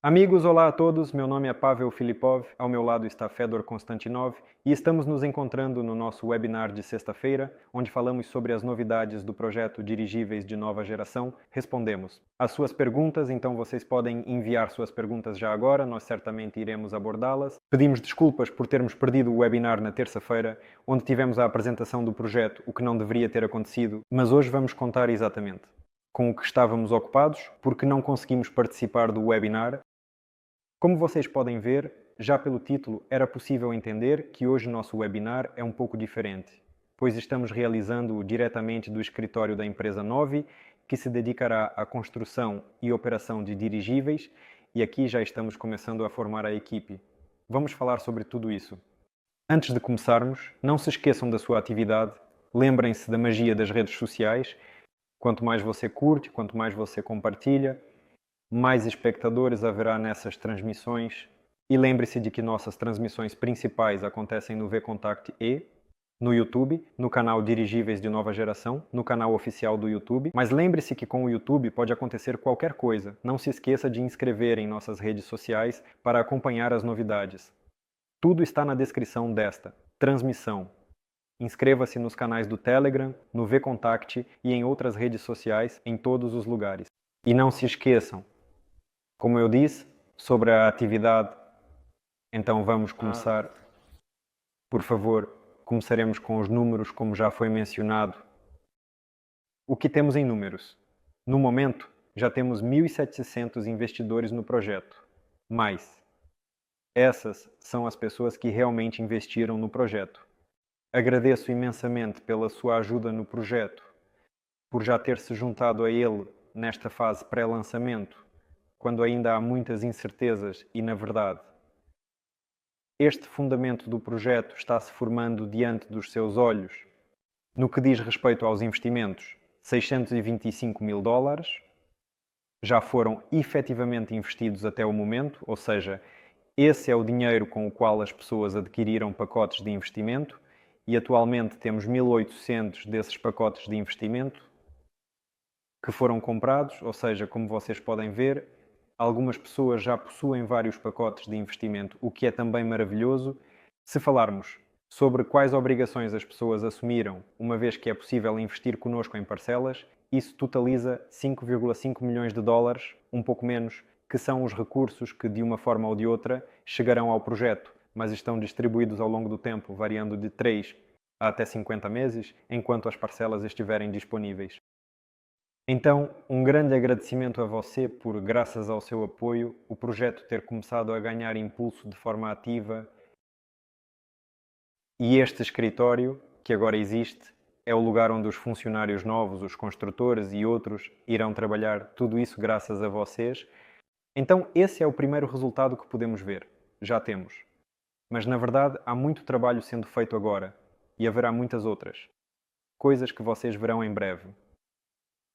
Amigos, olá a todos. Meu nome é Pavel Filipov, ao meu lado está Fedor Konstantinov e estamos nos encontrando no nosso webinar de sexta-feira, onde falamos sobre as novidades do projeto Dirigíveis de Nova Geração. Respondemos as suas perguntas, então vocês podem enviar suas perguntas já agora, nós certamente iremos abordá-las. Pedimos desculpas por termos perdido o webinar na terça-feira, onde tivemos a apresentação do projeto, o que não deveria ter acontecido, mas hoje vamos contar exatamente com o que estávamos ocupados, porque não conseguimos participar do webinar. Como vocês podem ver, já pelo título era possível entender que hoje o nosso webinar é um pouco diferente, pois estamos realizando-o diretamente do escritório da empresa Novi, que se dedicará à construção e operação de dirigíveis, e aqui já estamos começando a formar a equipe. Vamos falar sobre tudo isso. Antes de começarmos, não se esqueçam da sua atividade, lembrem-se da magia das redes sociais. Quanto mais você curte, quanto mais você compartilha, mais espectadores haverá nessas transmissões. E lembre-se de que nossas transmissões principais acontecem no VKontakte E, no YouTube, no canal Dirigíveis de Nova Geração, no canal oficial do YouTube. Mas lembre-se que com o YouTube pode acontecer qualquer coisa. Não se esqueça de inscrever em nossas redes sociais para acompanhar as novidades. Tudo está na descrição desta transmissão. Inscreva-se nos canais do Telegram, no VKontakte e em outras redes sociais em todos os lugares. E não se esqueçam, como eu disse, sobre a atividade, então vamos começar. Por favor, começaremos com os números, como já foi mencionado. O que temos em números? No momento, já temos 1.700 investidores no projeto, mas essas são as pessoas que realmente investiram no projeto. Agradeço imensamente pela sua ajuda no projeto, por já ter se juntado a ele nesta fase pré-lançamento, quando ainda há muitas incertezas e, na verdade, este fundamento do projeto está-se formando diante dos seus olhos. No que diz respeito aos investimentos, 625 mil dólares já foram efetivamente investidos até o momento, ou seja, esse é o dinheiro com o qual as pessoas adquiriram pacotes de investimento e atualmente temos 1.800 desses pacotes de investimento que foram comprados, ou seja, como vocês podem ver, algumas pessoas já possuem vários pacotes de investimento, o que é também maravilhoso. Se falarmos sobre quais obrigações as pessoas assumiram, uma vez que é possível investir connosco em parcelas, isso totaliza 5,5 milhões de dólares, um pouco menos, que são os recursos que, de uma forma ou de outra, chegarão ao projeto, mas estão distribuídos ao longo do tempo, variando de 3 a até 50 meses, enquanto as parcelas estiverem disponíveis. Então, um grande agradecimento a você por, graças ao seu apoio, o projeto ter começado a ganhar impulso de forma ativa e este escritório, que agora existe, é o lugar onde os funcionários novos, os construtores e outros irão trabalhar, tudo isso graças a vocês. Então, esse é o primeiro resultado que podemos ver. Já temos. Mas, na verdade, há muito trabalho sendo feito agora e haverá muitas outras. Coisas que vocês verão em breve.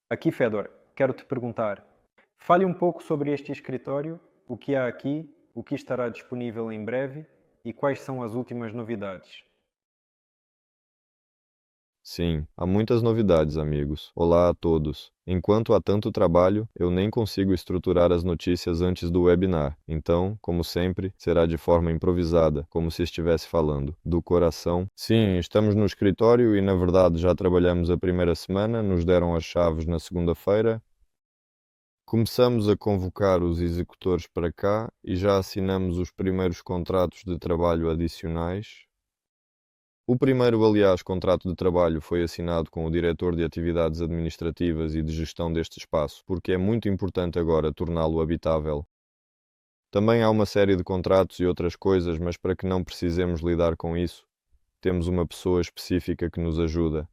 Aqui, Fedor, quero te perguntar, fale um pouco sobre este escritório, o que há aqui, o que estará disponível em breve e quais são as últimas novidades. Sim, há muitas novidades, amigos. Olá a todos. Enquanto há tanto trabalho, eu nem consigo estruturar as notícias antes do webinar. Então, como sempre, será de forma improvisada, como se estivesse falando do coração. Sim, estamos no escritório e, na verdade, já trabalhamos a primeira semana, nos deram as chaves na segunda-feira. Começamos a convocar os executores para cá e já assinamos os primeiros contratos de trabalho adicionais. O primeiro, aliás, contrato de trabalho foi assinado com o diretor de atividades administrativas e de gestão deste espaço, porque é muito importante agora torná-lo habitável. Também há uma série de contratos e outras coisas, mas para que não precisemos lidar com isso, temos uma pessoa específica que nos ajuda,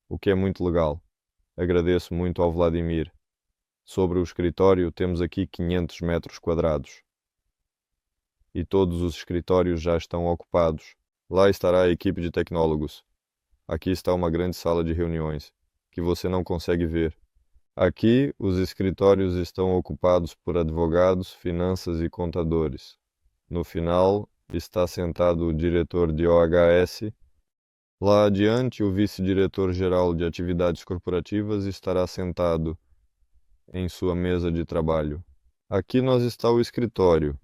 o que é muito legal. Agradeço muito ao Vladimir. Sobre o escritório, temos aqui 500 metros quadrados. E todos os escritórios já estão ocupados. Lá estará a equipe de tecnólogos. Aqui está uma grande sala de reuniões, que você não consegue ver. Aqui, os escritórios estão ocupados por advogados, finanças e contadores. No final, está sentado o diretor de OHS. Lá adiante, o vice-diretor-geral de atividades corporativas estará sentado em sua mesa de trabalho. Aqui nós está o escritório,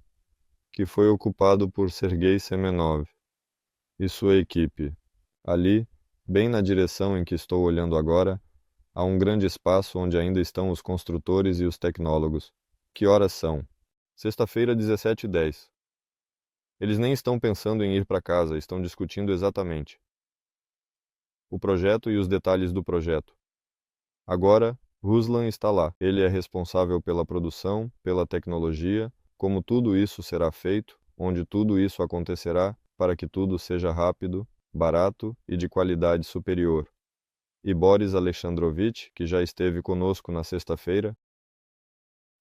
que foi ocupado por Sergei Semenov e sua equipe. Ali, bem na direção em que estou olhando agora, há um grande espaço onde ainda estão os construtores e os tecnólogos. Que horas são? Sexta-feira, 17h10. Eles nem estão pensando em ir para casa, estão discutindo exatamente o projeto e os detalhes do projeto. Agora, Ruslan está lá. Ele é responsável pela produção, pela tecnologia, como tudo isso será feito, onde tudo isso acontecerá, para que tudo seja rápido, barato e de qualidade superior. E Boris Alexandrovich, que já esteve conosco na sexta-feira.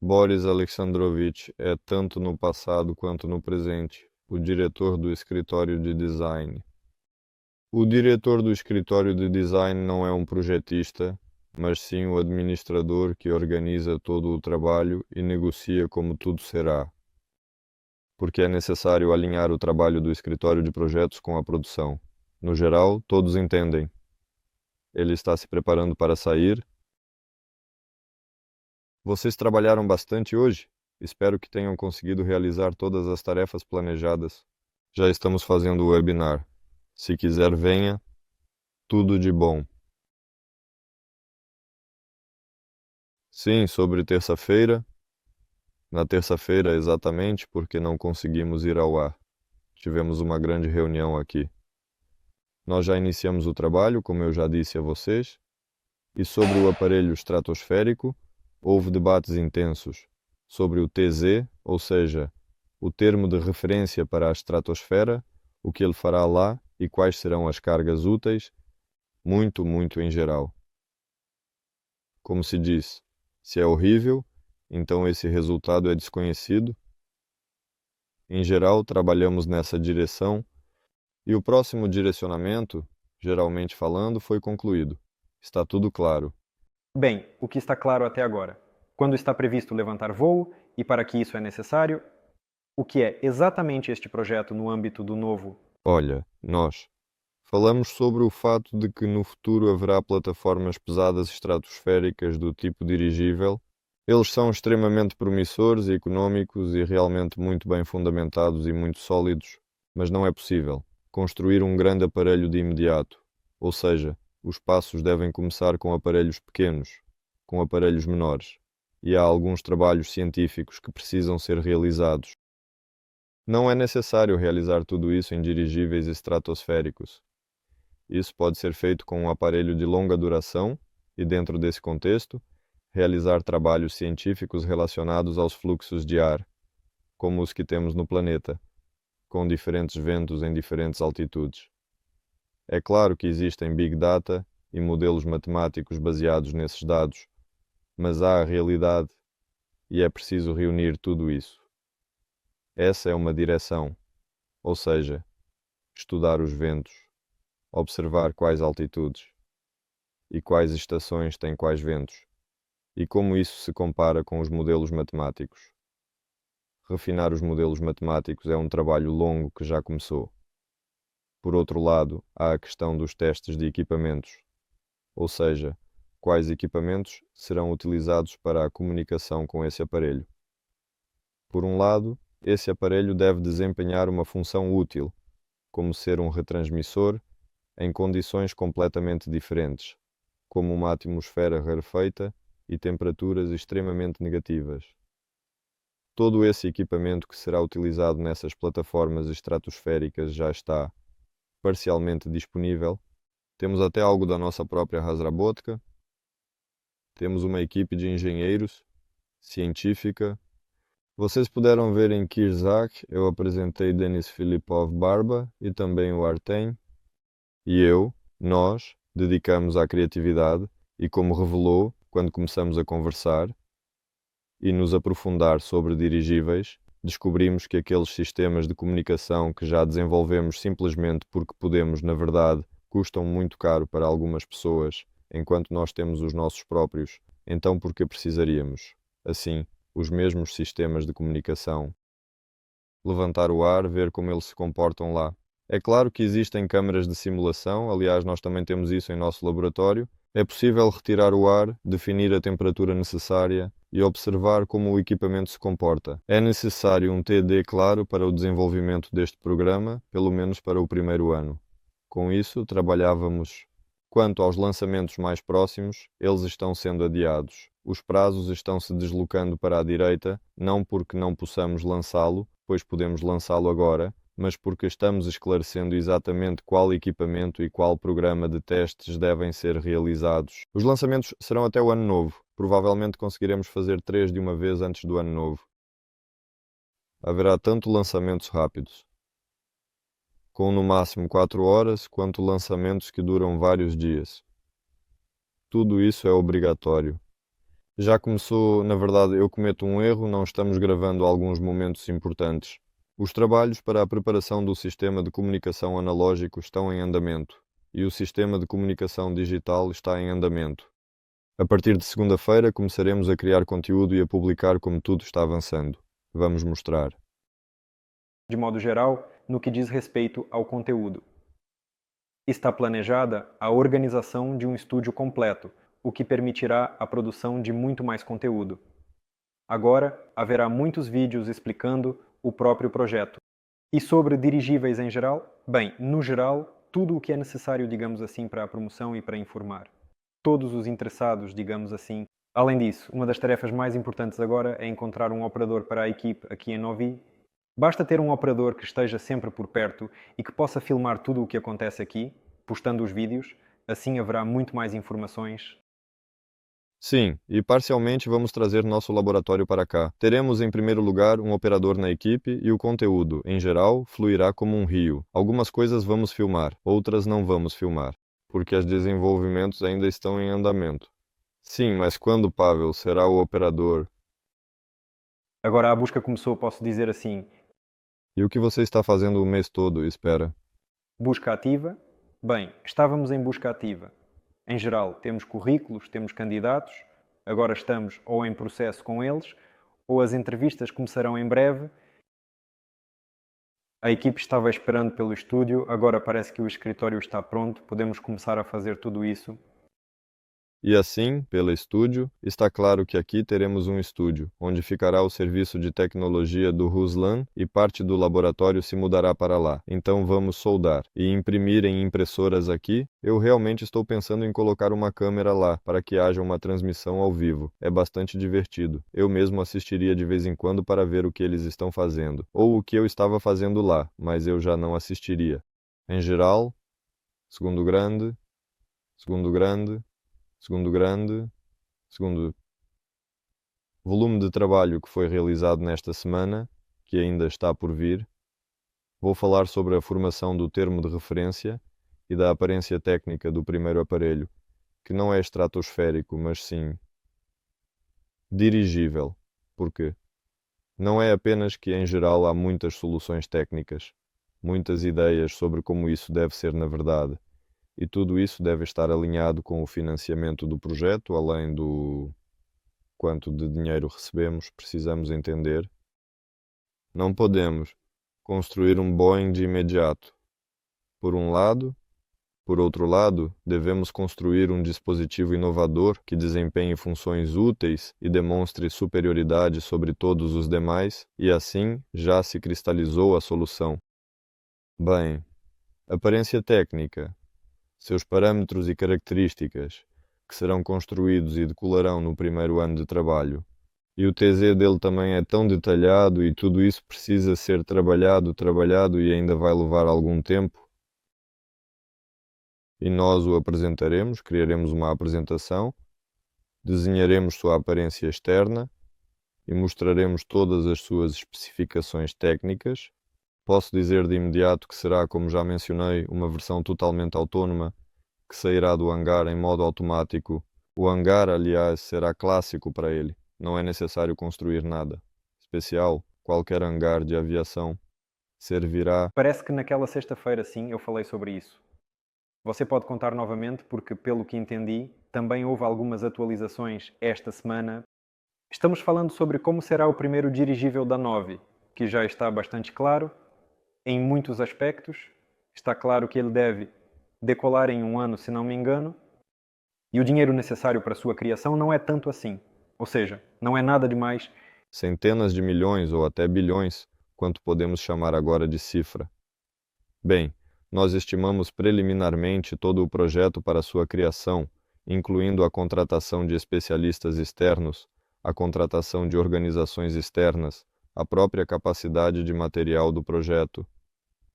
Boris Alexandrovich é tanto no passado quanto no presente o diretor do escritório de design. O diretor do escritório de design não é um projetista, mas sim o administrador que organiza todo o trabalho e negocia como tudo será. Porque é necessário alinhar o trabalho do escritório de projetos com a produção. No geral, todos entendem. Ele está se preparando para sair. Vocês trabalharam bastante hoje? Espero que tenham conseguido realizar todas as tarefas planejadas. Já estamos fazendo o webinar. Se quiser, venha. Tudo de bom. Sim, sobre terça-feira. Na terça-feira, exatamente porque não conseguimos ir ao ar. Tivemos uma grande reunião aqui. Nós já iniciamos o trabalho, como eu já disse a vocês, e sobre o aparelho estratosférico, houve debates intensos sobre o TZ, ou seja, o termo de referência para a estratosfera, o que ele fará lá e quais serão as cargas úteis, muito, muito em geral. Como se diz, se é horrível, então esse resultado é desconhecido. Em geral, trabalhamos nessa direção e o próximo direcionamento, geralmente falando, foi concluído. Está tudo claro. Bem, o que está claro até agora? Quando está previsto levantar voo e para que isso é necessário? O que é exatamente este projeto no âmbito do novo? Olha, nós falamos sobre o fato de que no futuro haverá plataformas pesadas estratosféricas do tipo dirigível. Eles são extremamente promissores e econômicos e realmente muito bem fundamentados e muito sólidos, mas não é possível construir um grande aparelho de imediato. Ou seja, os passos devem começar com aparelhos pequenos, com aparelhos menores, e há alguns trabalhos científicos que precisam ser realizados. Não é necessário realizar tudo isso em dirigíveis estratosféricos. Isso pode ser feito com um aparelho de longa duração e, dentro desse contexto, realizar trabalhos científicos relacionados aos fluxos de ar, como os que temos no planeta, com diferentes ventos em diferentes altitudes. É claro que existem Big Data e modelos matemáticos baseados nesses dados, mas há a realidade e é preciso reunir tudo isso. Essa é uma direção, ou seja, estudar os ventos, observar quais altitudes e quais estações têm quais ventos, e como isso se compara com os modelos matemáticos. Refinar os modelos matemáticos é um trabalho longo que já começou. Por outro lado, há a questão dos testes de equipamentos, ou seja, quais equipamentos serão utilizados para a comunicação com esse aparelho. Por um lado, esse aparelho deve desempenhar uma função útil, como ser um retransmissor em condições completamente diferentes, como uma atmosfera rarefeita e temperaturas extremamente negativas. Todo esse equipamento que será utilizado nessas plataformas estratosféricas já está parcialmente disponível. Temos até algo da nossa própria Razrabotka. Temos uma equipe de engenheiros, científica. Vocês puderam ver em Kirzak, eu apresentei Denis Filipov Barba e também o Artem. E nós, dedicamos à criatividade e, como revelou quando começamos a conversar e nos aprofundar sobre dirigíveis, descobrimos que aqueles sistemas de comunicação que já desenvolvemos simplesmente porque podemos, na verdade, custam muito caro para algumas pessoas, enquanto nós temos os nossos próprios, então por que precisaríamos, assim, os mesmos sistemas de comunicação? Levantar o ar, ver como eles se comportam lá. É claro que existem câmaras de simulação, aliás, nós também temos isso em nosso laboratório. É possível retirar o ar, definir a temperatura necessária e observar como o equipamento se comporta. É necessário um TD claro para o desenvolvimento deste programa, pelo menos para o primeiro ano. Com isso, trabalhávamos. Quanto aos lançamentos mais próximos, eles estão sendo adiados. Os prazos estão se deslocando para a direita, não porque não possamos lançá-lo, pois podemos lançá-lo agora, mas porque estamos esclarecendo exatamente qual equipamento e qual programa de testes devem ser realizados. Os lançamentos serão até o ano novo. Provavelmente conseguiremos fazer 3 de uma vez antes do ano novo. Haverá tanto lançamentos rápidos, com no máximo 4 horas, quanto lançamentos que duram vários dias. Tudo isso é obrigatório. Já começou, na verdade, eu cometo um erro, não estamos gravando alguns momentos importantes. Os trabalhos para a preparação do sistema de comunicação analógico estão em andamento e o sistema de comunicação digital está em andamento. A partir de segunda-feira começaremos a criar conteúdo e a publicar como tudo está avançando. Vamos mostrar. De modo geral, no que diz respeito ao conteúdo. Está planejada a organização de um estúdio completo, o que permitirá a produção de muito mais conteúdo. Agora, haverá muitos vídeos explicando o próprio projeto. E sobre dirigíveis em geral? Bem, no geral, tudo o que é necessário, digamos assim, para a promoção e para informar. Todos os interessados, digamos assim. Além disso, uma das tarefas mais importantes agora é encontrar um operador para a equipe aqui em Novi. Basta ter um operador que esteja sempre por perto e que possa filmar tudo o que acontece aqui, postando os vídeos, assim haverá muito mais informações. Sim, e parcialmente vamos trazer nosso laboratório para cá. Teremos em primeiro lugar um operador na equipe e o conteúdo, em geral, fluirá como um rio. Algumas coisas vamos filmar, outras não vamos filmar, porque os desenvolvimentos ainda estão em andamento. Sim, mas quando Pavel será o operador? Agora a busca começou, posso dizer assim, E o que você está fazendo o mês todo, espera? busca ativa. Bem, estávamos em busca ativa. Em geral, temos currículos, temos candidatos, agora estamos ou em processo com eles, ou as entrevistas começarão em breve. A equipe estava esperando pelo estúdio, agora parece que o escritório está pronto, podemos começar a fazer tudo isso. E assim, pelo estúdio, está claro que aqui teremos um estúdio, onde ficará o serviço de tecnologia do Ruslan e parte do laboratório se mudará para lá. Então vamos soldar e imprimir em impressoras aqui. Eu realmente estou pensando em colocar uma câmera lá, para que haja uma transmissão ao vivo. É bastante divertido. Eu mesmo assistiria de vez em quando para ver o que eles estão fazendo, ou o que eu estava fazendo lá, mas eu já não assistiria. Em geral, segundo grande, segundo grande, segundo grande, segundo volume de trabalho que foi realizado nesta semana, que ainda está por vir, vou falar sobre a formação do termo de referência e da aparência técnica do primeiro aparelho, que não é estratosférico, mas sim dirigível. Por quê? Não é apenas que, em geral, há muitas soluções técnicas, muitas ideias sobre como isso deve ser na verdade, e tudo isso deve estar alinhado com o financiamento do projeto, além do quanto de dinheiro recebemos, precisamos entender. Não podemos construir um Boeing de imediato. Por um lado, por outro lado, devemos construir um dispositivo inovador que desempenhe funções úteis e demonstre superioridade sobre todos os demais, e assim já se cristalizou a solução. Bem, aparência técnica, seus parâmetros e características, que serão construídos e decolarão no primeiro ano de trabalho. E o TZ dele também é tão detalhado e tudo isso precisa ser trabalhado e ainda vai levar algum tempo. E nós o apresentaremos, criaremos uma apresentação, desenharemos sua aparência externa e mostraremos todas as suas especificações técnicas. Posso dizer de imediato que será, como já mencionei, uma versão totalmente autónoma que sairá do hangar em modo automático. O hangar, aliás, será clássico para ele. Não é necessário construir nada especial. Qualquer hangar de aviação servirá. Parece que naquela sexta-feira, sim, eu falei sobre isso. Você pode contar novamente, porque, pelo que entendi, também houve algumas atualizações esta semana. Estamos falando sobre como será o primeiro dirigível da Novi, que já está bastante claro, em muitos aspectos. Está claro que ele deve decolar em um ano, se não me engano, e o dinheiro necessário para a sua criação não é tanto assim. Ou seja, não é nada demais. Centenas de milhões ou até bilhões, quanto podemos chamar agora de cifra. Bem, nós estimamos preliminarmente todo o projeto para sua criação, incluindo a contratação de especialistas externos, a contratação de organizações externas, a própria capacidade de material do projeto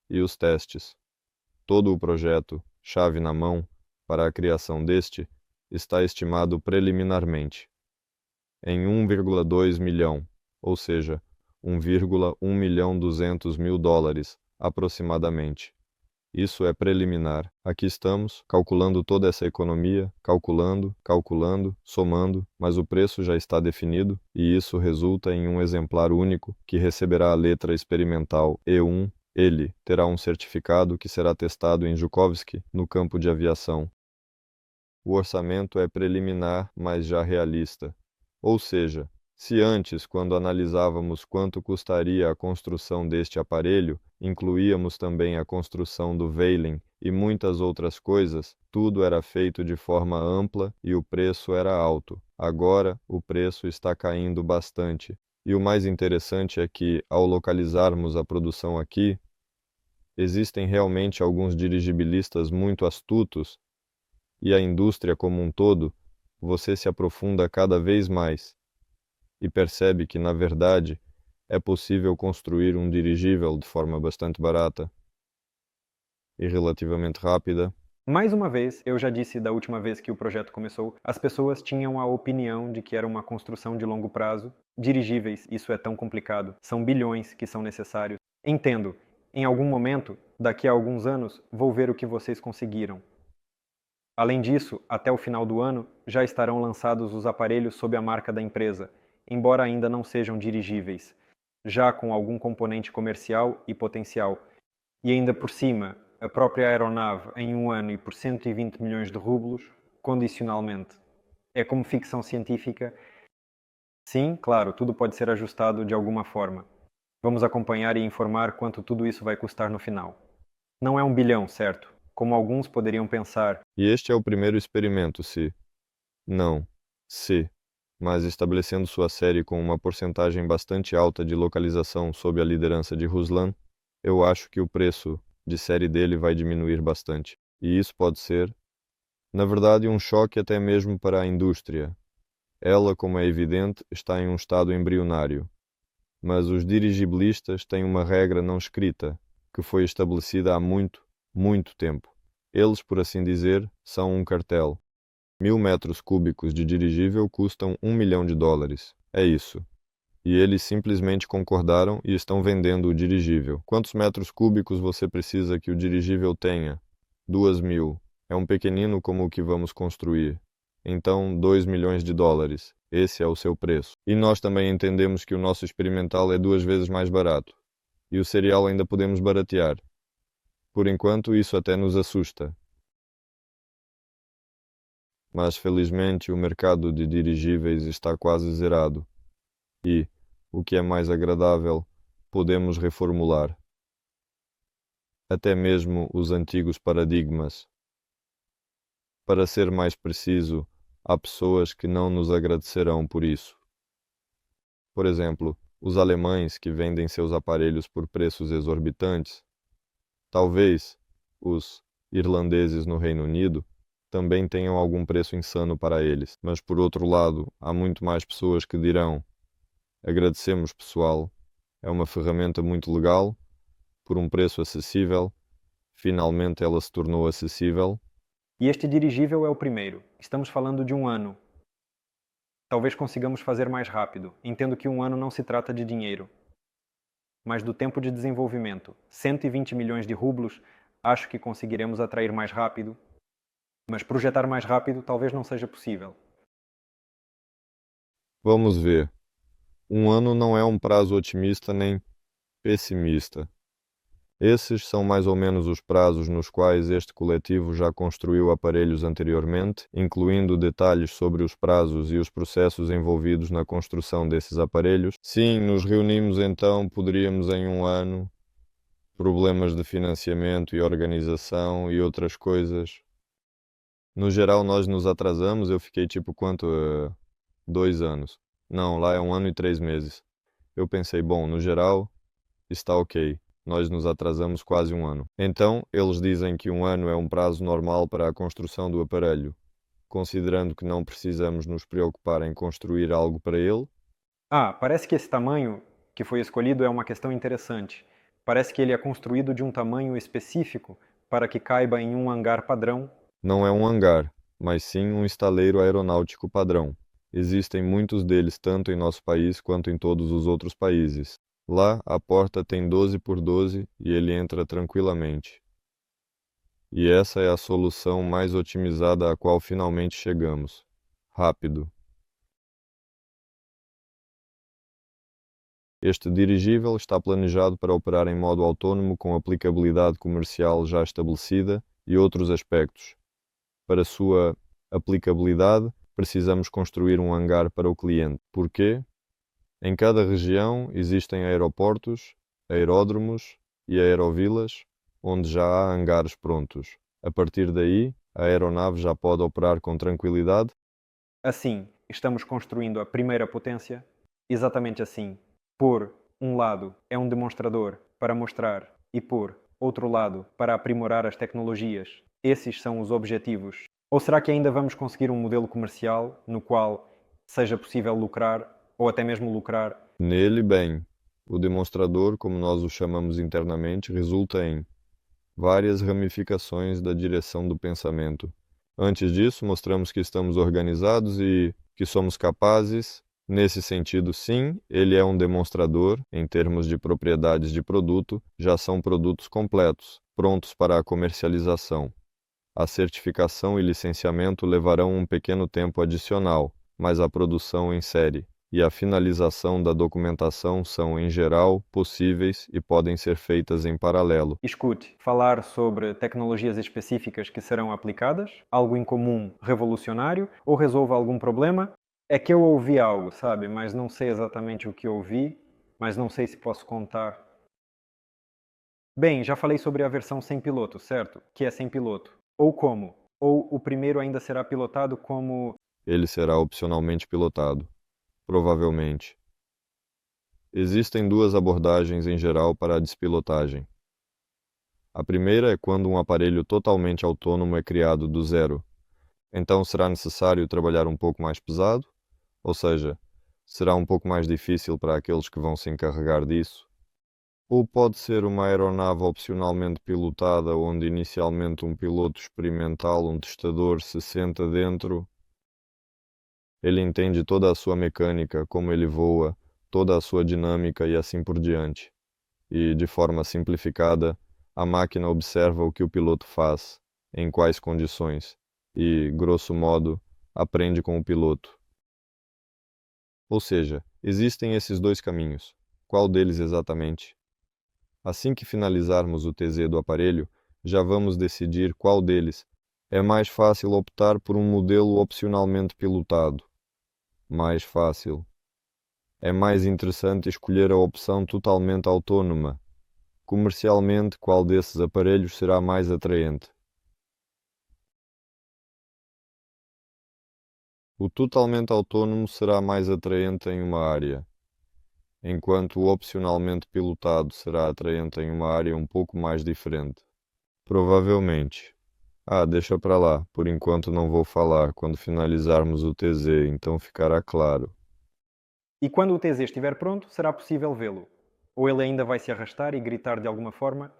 e os testes. Todo o projeto, chave na mão, para a criação deste, está estimado preliminarmente em 1,2 milhão, ou seja, 1,1.200.000 dólares, aproximadamente. Isso é preliminar. Aqui estamos, calculando toda essa economia, calculando, somando, mas o preço já está definido, e isso resulta em um exemplar único que receberá a letra experimental E1. Ele terá um certificado que será testado em Žukovský, no campo de aviação. O orçamento é preliminar, mas já realista. Ou seja, se antes, quando analisávamos quanto custaria a construção deste aparelho, incluíamos também a construção do Veylen e muitas outras coisas, tudo era feito de forma ampla e o preço era alto. Agora, o preço está caindo bastante. E o mais interessante é que, ao localizarmos a produção aqui, existem realmente alguns dirigibilistas muito astutos, e a indústria como um todo, você se aprofunda cada vez mais e percebe que, na verdade, é possível construir um dirigível de forma bastante barata e relativamente rápida. Mais uma vez, eu já disse da última vez que o projeto começou, as pessoas tinham a opinião de que era uma construção de longo prazo. Dirigíveis, isso é tão complicado. São bilhões que são necessários. Entendo. Em algum momento, daqui a alguns anos, vou ver o que vocês conseguiram. Além disso, até o final do ano, já estarão lançados os aparelhos sob a marca da empresa, embora ainda não sejam dirigíveis, já com algum componente comercial e potencial. E ainda por cima, a própria aeronave em um ano e por 120 milhões de rublos, condicionalmente. É como ficção científica. Sim, claro, tudo pode ser ajustado de alguma forma. Vamos acompanhar e informar quanto tudo isso vai custar no final. Não é 1 bilhão, certo? Como alguns poderiam pensar. E este é o primeiro experimento, se. Não, se. Mas estabelecendo sua série com uma porcentagem bastante alta de localização sob a liderança de Ruslan, eu acho que o preço de série dele vai diminuir bastante. E isso pode ser, na verdade, um choque até mesmo para a indústria. Ela, como é evidente, está em um estado embrionário. Mas os dirigibilistas têm uma regra não escrita, que foi estabelecida há muito, muito tempo. Eles, por assim dizer, são um cartel. 1.000 metros cúbicos de dirigível custam 1 milhão de dólares. É isso. E eles simplesmente concordaram e estão vendendo o dirigível. Quantos metros cúbicos você precisa que o dirigível tenha? 2.000. É um pequenino como o que vamos construir. Então, 2 milhões de dólares. Esse é o seu preço. E nós também entendemos que o nosso experimental é 2 vezes mais barato. E o serial ainda podemos baratear. Por enquanto, isso até nos assusta. Mas, felizmente, o mercado de dirigíveis está quase zerado. E, o que é mais agradável, podemos reformular até mesmo os antigos paradigmas. Para ser mais preciso, há pessoas que não nos agradecerão por isso. Por exemplo, os alemães que vendem seus aparelhos por preços exorbitantes. Talvez os irlandeses no Reino Unido também tenham algum preço insano para eles, mas por outro lado, há muito mais pessoas que dirão: agradecemos, pessoal, é uma ferramenta muito legal, por um preço acessível, finalmente ela se tornou acessível. E este dirigível é o primeiro. Estamos falando de um ano. Talvez consigamos fazer mais rápido. Entendo que um ano não se trata de dinheiro, mas do tempo de desenvolvimento. 120 milhões de rublos, acho que conseguiremos atrair mais rápido, mas projetar mais rápido talvez não seja possível. Vamos ver. Um ano não é um prazo otimista nem pessimista. Esses são mais ou menos os prazos nos quais este coletivo já construiu aparelhos anteriormente, incluindo detalhes sobre os prazos e os processos envolvidos na construção desses aparelhos. Sim, nos reunimos então, poderíamos em um ano, problemas de financiamento e organização e outras coisas. No geral, nós nos atrasamos, eu fiquei tipo, quanto? 2 anos. Não, lá é 1 ano e 3 meses. Eu pensei, bom, no geral, está ok. Nós nos atrasamos quase 1 ano. Então, eles dizem que 1 ano é um prazo normal para a construção do aparelho, considerando que não precisamos nos preocupar em construir algo para ele. Ah, parece que esse tamanho que foi escolhido é uma questão interessante. Parece que ele é construído de um tamanho específico para que caiba em um hangar padrão. Não é um hangar, mas sim um estaleiro aeronáutico padrão. Existem muitos deles tanto em nosso país quanto em todos os outros países. Lá, a porta tem 12 por 12 e ele entra tranquilamente. E essa é a solução mais otimizada a qual finalmente chegamos. Rápido. Este dirigível está planejado para operar em modo autônomo com aplicabilidade comercial já estabelecida e outros aspectos. Para sua aplicabilidade, precisamos construir um hangar para o cliente. Porquê? Em cada região existem aeroportos, aeródromos e aerovilas, onde já há hangares prontos. A partir daí, a aeronave já pode operar com tranquilidade. Assim, estamos construindo a primeira potência. Exatamente assim. Por um lado, é um demonstrador para mostrar, e por outro lado, para aprimorar as tecnologias. Esses são os objetivos. Ou será que ainda vamos conseguir um modelo comercial no qual seja possível lucrar, ou até mesmo lucrar? Nele, bem, o demonstrador, como nós o chamamos internamente, resulta em várias ramificações da direção do pensamento. Antes disso, mostramos que estamos organizados e que somos capazes. Nesse sentido, sim, ele é um demonstrador. Em termos de propriedades de produto, já são produtos completos, prontos para a comercialização. A certificação e licenciamento levarão um pequeno tempo adicional, mas a produção em série e a finalização da documentação são, em geral, possíveis e podem ser feitas em paralelo. Escute, falar sobre tecnologias específicas que serão aplicadas, algo incomum, revolucionário, ou resolva algum problema? É que eu ouvi algo, sabe? Mas não sei exatamente o que ouvi, mas não sei se posso contar. Bem, já falei sobre a versão sem piloto, certo? Que é sem piloto. Ou como? Ou o primeiro ainda será pilotado como... Ele será opcionalmente pilotado, provavelmente. Existem duas abordagens em geral para a despilotagem. A primeira é quando um aparelho totalmente autônomo é criado do zero. Então será necessário trabalhar um pouco mais pesado, ou seja, será um pouco mais difícil para aqueles que vão se encarregar disso. Ou pode ser uma aeronave opcionalmente pilotada, onde inicialmente um piloto experimental, um testador, se senta dentro. Ele entende toda a sua mecânica, como ele voa, toda a sua dinâmica e assim por diante. E, de forma simplificada, a máquina observa o que o piloto faz, em quais condições, e, grosso modo, aprende com o piloto. Ou seja, existem esses dois caminhos. Qual deles exatamente? Assim que finalizarmos o TZ do aparelho, já vamos decidir qual deles. É mais fácil optar por um modelo opcionalmente pilotado. Mais fácil. É mais interessante escolher a opção totalmente autônoma. Comercialmente, qual desses aparelhos será mais atraente? O totalmente autônomo será mais atraente em uma área, enquanto o opcionalmente pilotado será atraente em uma área um pouco mais diferente. Provavelmente. Ah, deixa pra lá. Por enquanto não vou falar. Quando finalizarmos o TZ, então ficará claro. E quando o TZ estiver pronto, será possível vê-lo. Ou ele ainda vai se arrastar e gritar de alguma forma.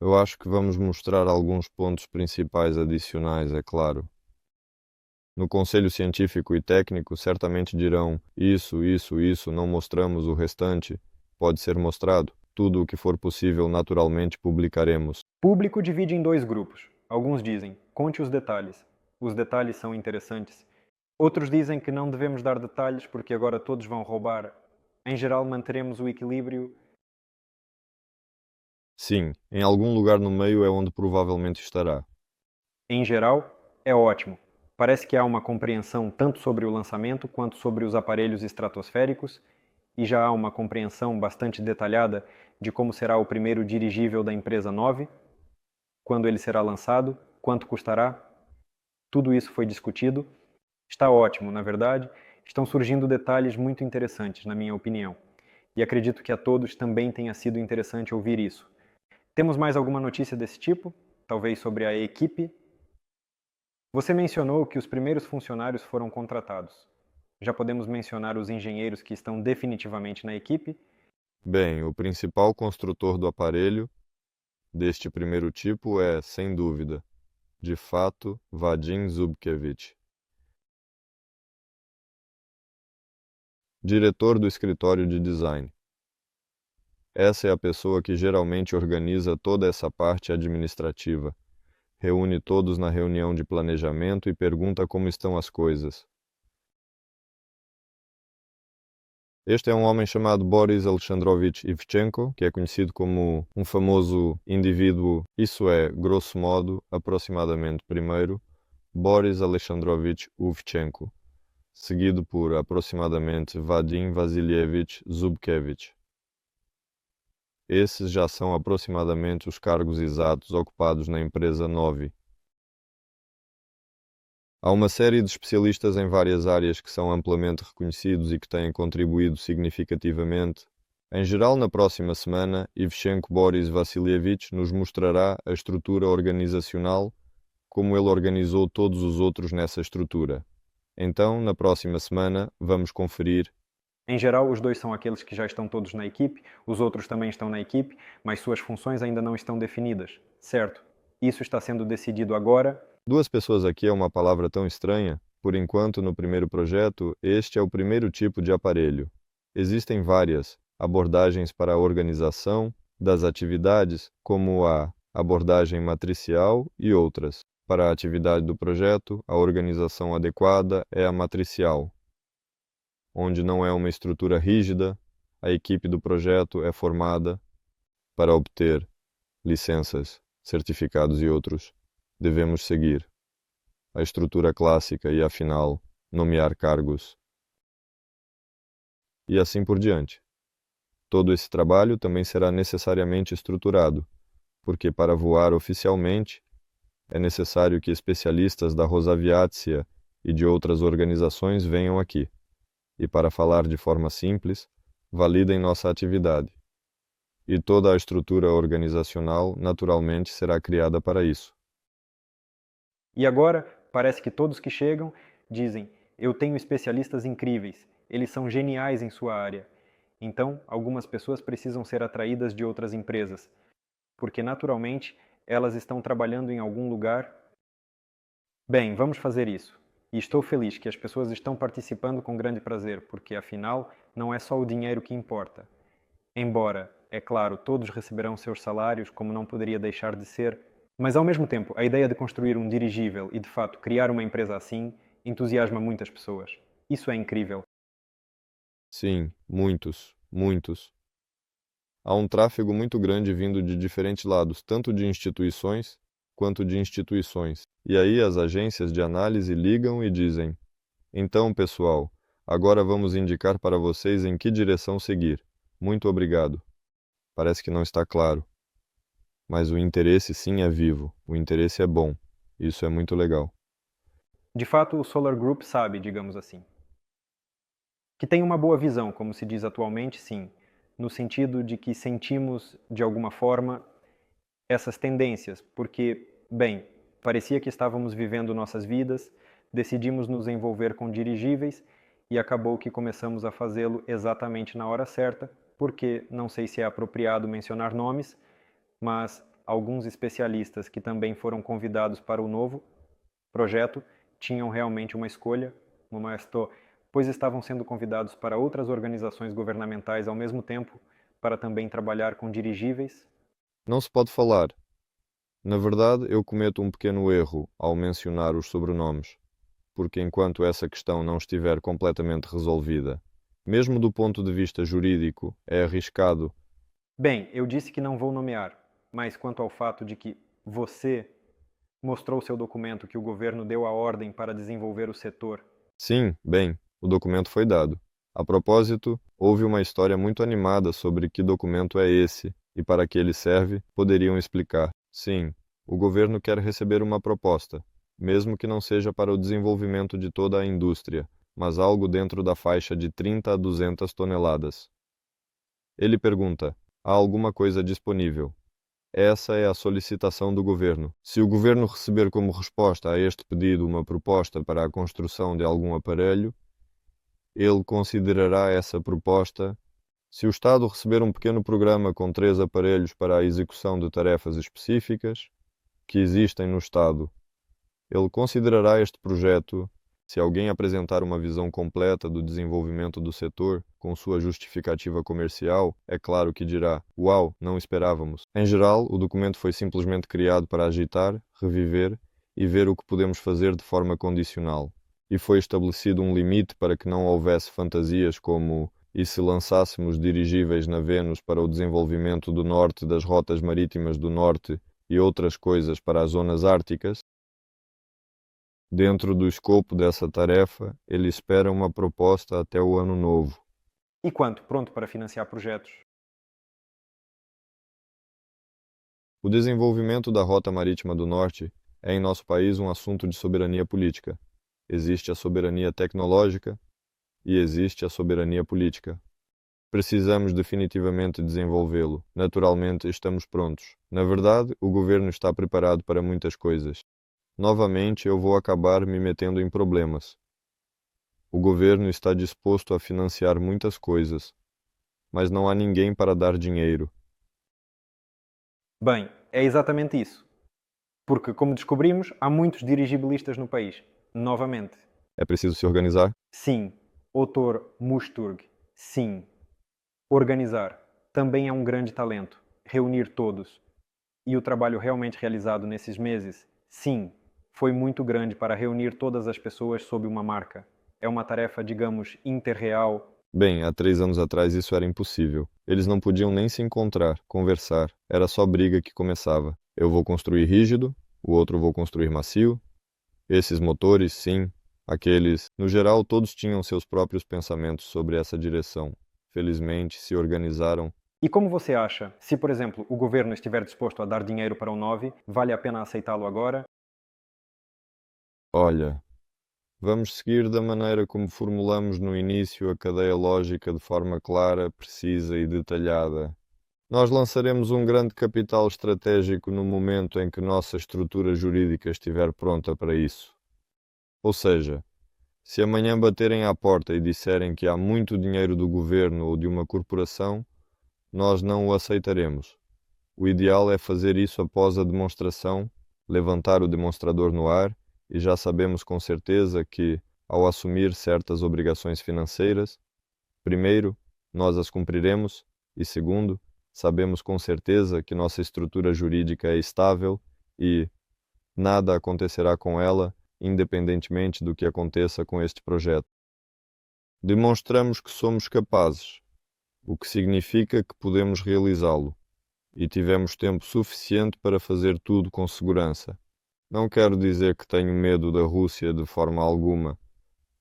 Eu acho que vamos mostrar alguns pontos principais adicionais, é claro. No conselho científico e técnico, certamente dirão: isso, não mostramos o restante. Pode ser mostrado. Tudo o que for possível, naturalmente publicaremos. Público divide em dois grupos. Alguns dizem, conte os detalhes. Os detalhes são interessantes. Outros dizem que não devemos dar detalhes porque agora todos vão roubar. Em geral, manteremos o equilíbrio. Sim, em algum lugar no meio é onde provavelmente estará. Em geral, é ótimo. Parece que há uma compreensão tanto sobre o lançamento quanto sobre os aparelhos estratosféricos, e já há uma compreensão bastante detalhada de como será o primeiro dirigível da empresa 9, quando ele será lançado, quanto custará. Tudo isso foi discutido. Está ótimo, na verdade, estão surgindo detalhes muito interessantes, na minha opinião. E acredito que a todos também tenha sido interessante ouvir isso. Temos mais alguma notícia desse tipo? Talvez sobre a equipe? Você mencionou que os primeiros funcionários foram contratados. Já podemos mencionar os engenheiros que estão definitivamente na equipe? Bem, o principal construtor do aparelho deste primeiro tipo é, sem dúvida, de fato, Vadim Zubkevich, diretor do escritório de design. Essa é a pessoa que geralmente organiza toda essa parte administrativa, reúne todos na reunião de planejamento e pergunta como estão as coisas. Este é um homem chamado Boris Alexandrovich Ivchenko, que é conhecido como um famoso indivíduo, isso é, grosso modo, aproximadamente primeiro, Boris Alexandrovich Uvchenko, seguido por aproximadamente Vadim Vassilievich Zubkevich. Esses já são aproximadamente os cargos exatos ocupados na empresa Novi. Há uma série de especialistas em várias áreas que são amplamente reconhecidos e que têm contribuído significativamente. Em geral, na próxima semana, Ivchenko Boris Vassilievich nos mostrará a estrutura organizacional, como ele organizou todos os outros nessa estrutura. Então, na próxima semana, vamos conferir. Em geral, os dois são aqueles que já estão todos na equipe, os outros também estão na equipe, mas suas funções ainda não estão definidas. Certo. Isso está sendo decidido agora. Duas pessoas aqui é uma palavra tão estranha. Por enquanto, no primeiro projeto, este é o primeiro tipo de aparelho. Existem várias abordagens para a organização das atividades, como a abordagem matricial e outras. Para a atividade do projeto, a organização adequada é a matricial, onde não é uma estrutura rígida, a equipe do projeto é formada para obter licenças, certificados e outros. Devemos seguir a estrutura clássica e, afinal, nomear cargos. E assim por diante. Todo esse trabalho também será necessariamente estruturado, porque para voar oficialmente é necessário que especialistas da Rosaviatsia e de outras organizações venham aqui, e para falar de forma simples, validem nossa atividade. E toda a estrutura organizacional naturalmente será criada para isso. E agora, parece que todos que chegam dizem: eu tenho especialistas incríveis, eles são geniais em sua área. Então, algumas pessoas precisam ser atraídas de outras empresas, porque naturalmente elas estão trabalhando em algum lugar. Bem, vamos fazer isso. E estou feliz que as pessoas estão participando com grande prazer, porque afinal não é só o dinheiro que importa. Embora, é claro, todos receberão seus salários, como não poderia deixar de ser, mas ao mesmo tempo, a ideia de construir um dirigível e de fato criar uma empresa assim entusiasma muitas pessoas. Isso é incrível. Sim, muitos, muitos. Há um tráfego muito grande vindo de diferentes lados, tanto de instituições quanto de instituições. E aí as agências de análise ligam e dizem: então, pessoal, agora vamos indicar para vocês em que direção seguir. Muito obrigado. Parece que não está claro. Mas o interesse sim é vivo, o interesse é bom. Isso é muito legal. De fato, o Solar Group sabe, digamos assim. Que tem uma boa visão, como se diz atualmente, sim, no sentido de que sentimos, de alguma forma, essas tendências, porque, bem, parecia que estávamos vivendo nossas vidas, decidimos nos envolver com dirigíveis e acabou que começamos a fazê-lo exatamente na hora certa, porque não sei se é apropriado mencionar nomes, mas alguns especialistas que também foram convidados para o novo projeto tinham realmente uma escolha, pois estavam sendo convidados para outras organizações governamentais ao mesmo tempo para também trabalhar com dirigíveis. Não se pode falar. Na verdade, eu cometo um pequeno erro ao mencionar os sobrenomes, porque enquanto essa questão não estiver completamente resolvida, mesmo do ponto de vista jurídico, é arriscado. Bem, eu disse que não vou nomear, mas quanto ao fato de que você mostrou seu documento que o governo deu a ordem para desenvolver o setor. Sim, bem, o documento foi dado. A propósito, houve uma história muito animada sobre que documento é esse e para que ele serve, poderiam explicar. Sim, o governo quer receber uma proposta. mesmo que não seja para o desenvolvimento de toda a indústria, mas algo dentro da faixa de 30 a 200 toneladas. Ele pergunta: há alguma coisa disponível? Essa é a solicitação do governo. Se o governo receber como resposta a este pedido uma proposta para a construção de algum aparelho, ele considerará essa proposta. Se o Estado receber um pequeno programa com 3 aparelhos para a execução de tarefas específicas que existem no Estado, ele considerará este projeto. Se alguém apresentar uma visão completa do desenvolvimento do setor, com sua justificativa comercial, é claro que dirá: uau, não esperávamos. Em geral, o documento foi simplesmente criado para agitar, reviver e ver o que podemos fazer de forma condicional. E foi estabelecido um limite para que não houvesse fantasias como: e se lançássemos dirigíveis na Vênus para o desenvolvimento do norte das rotas marítimas do norte e outras coisas para as zonas árticas? Dentro do escopo dessa tarefa, ele espera uma proposta até o ano novo. E quanto pronto para financiar projetos? O desenvolvimento da Rota Marítima do Norte é em nosso país um assunto de soberania política. Existe a soberania tecnológica e existe a soberania política. Precisamos definitivamente desenvolvê-lo. Naturalmente, estamos prontos. Na verdade, o governo está preparado para muitas coisas. Novamente, eu vou acabar me metendo em problemas. O governo está disposto a financiar muitas coisas, mas não há ninguém para dar dinheiro. Bem, é exatamente isso. Porque, como descobrimos, há muitos dirigibilistas no país. Novamente. É preciso se organizar? Sim. Autor Musturg. Sim. Organizar. Também é um grande talento. Reunir todos. E o trabalho realmente realizado nesses meses, sim, foi muito grande para reunir todas as pessoas sob uma marca. É uma tarefa, digamos, interreal. Bem, há 3 anos atrás isso era impossível. Eles não podiam nem se encontrar, conversar. Era só briga que começava. Eu vou construir rígido, o outro vou construir macio. Esses motores, sim. Aqueles. No geral, todos tinham seus próprios pensamentos sobre essa direção. Felizmente, se organizaram. E como você acha, se, por exemplo, o governo estiver disposto a dar dinheiro para o 9, vale a pena aceitá-lo agora? Olha, vamos seguir da maneira como formulamos no início a cadeia lógica de forma clara, precisa e detalhada. Nós lançaremos um grande capital estratégico no momento em que nossa estrutura jurídica estiver pronta para isso. Ou seja, se amanhã baterem à porta e disserem que há muito dinheiro do governo ou de uma corporação, nós não o aceitaremos. O ideal é fazer isso após a demonstração, levantar o demonstrador no ar, e já sabemos com certeza que, ao assumir certas obrigações financeiras, primeiro, nós as cumpriremos, e segundo, sabemos com certeza que nossa estrutura jurídica é estável e nada acontecerá com ela, independentemente do que aconteça com este projeto. Demonstramos que somos capazes, o que significa que podemos realizá-lo, e tivemos tempo suficiente para fazer tudo com segurança. Não quero dizer que tenho medo da Rússia de forma alguma.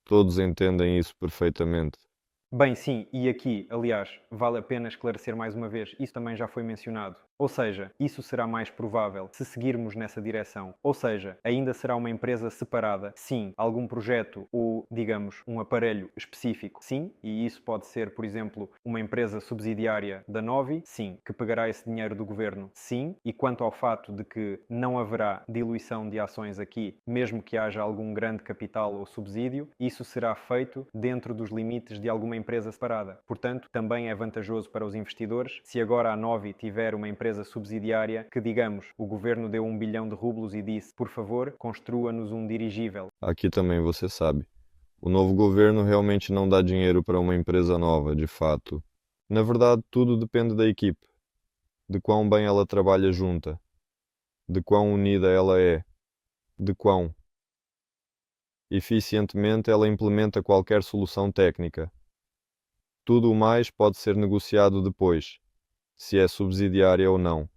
Todos entendem isso perfeitamente. Bem, sim, e aqui, aliás, vale a pena esclarecer mais uma vez, isso também já foi mencionado. Ou seja, isso será mais provável se seguirmos nessa direção. Ou seja, ainda será uma empresa separada. Sim, algum projeto ou, digamos, um aparelho específico. Sim, e isso pode ser, por exemplo, uma empresa subsidiária da Novi. Sim, que pegará esse dinheiro do governo. Sim, e quanto ao fato de que não haverá diluição de ações aqui, mesmo que haja algum grande capital ou subsídio, isso será feito dentro dos limites de alguma empresa separada. Portanto, também é vantajoso para os investidores se agora a Novi tiver uma empresa subsidiária que, digamos, o governo deu 1 bilhão de rublos e disse: por favor, construa-nos um dirigível. Aqui também você sabe. O novo governo realmente não dá dinheiro para uma empresa nova, de fato. Na verdade, tudo depende da equipe, de quão bem ela trabalha junta, de quão unida ela é, de quão eficientemente ela implementa qualquer solução técnica. Tudo o mais pode ser negociado depois, se é subsidiária ou não,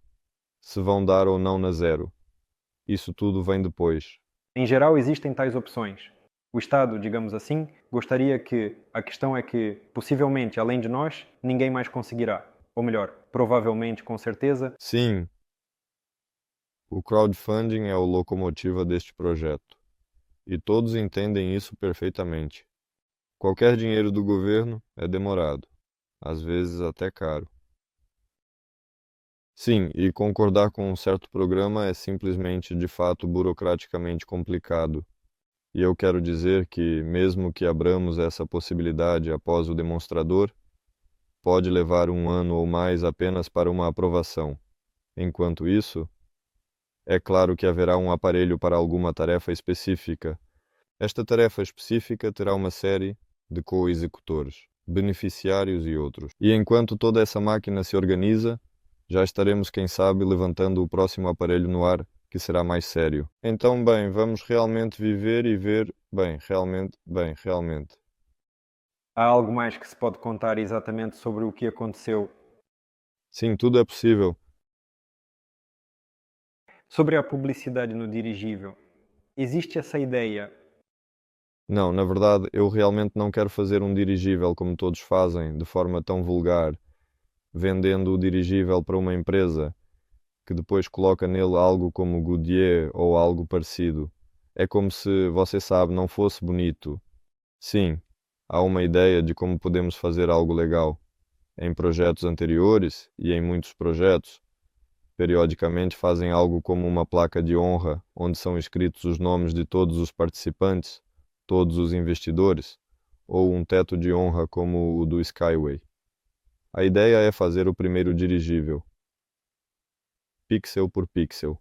se vão dar ou não na zero. Isso tudo vem depois. Em geral, existem tais opções. O Estado, digamos assim, gostaria que. A questão é que, possivelmente, além de nós, ninguém mais conseguirá. Ou melhor, provavelmente, com certeza. Sim, O crowdfunding é o locomotiva deste projeto, e todos entendem isso perfeitamente. Qualquer dinheiro do governo é demorado, às vezes até caro. Sim, e concordar com um certo programa é simplesmente, de fato, burocraticamente complicado. E eu quero dizer que, mesmo que abramos essa possibilidade após o demonstrador, pode levar um ano ou mais apenas para uma aprovação. Enquanto isso, é claro que haverá um aparelho para alguma tarefa específica. Esta tarefa específica terá uma série de co-executores, beneficiários e outros. E enquanto toda essa máquina se organiza, já estaremos, quem sabe, levantando o próximo aparelho no ar, que será mais sério. Então, bem, vamos realmente viver e ver, bem, realmente. Há algo mais que se pode contar exatamente sobre o que aconteceu? Sim, tudo é possível. Sobre a publicidade no dirigível, existe essa ideia. Não, na verdade, eu realmente não quero fazer um dirigível como todos fazem, de forma tão vulgar, vendendo o dirigível para uma empresa que depois coloca nele algo como Goodyear ou algo parecido. É como se, você sabe, não fosse bonito. Sim, há uma ideia de como podemos fazer algo legal. Em projetos anteriores e em muitos projetos, periodicamente fazem algo como uma placa de honra, onde são escritos os nomes de todos os participantes, todos os investidores, ou um teto de honra como o do Skyway. A ideia é fazer o primeiro dirigível, pixel por pixel.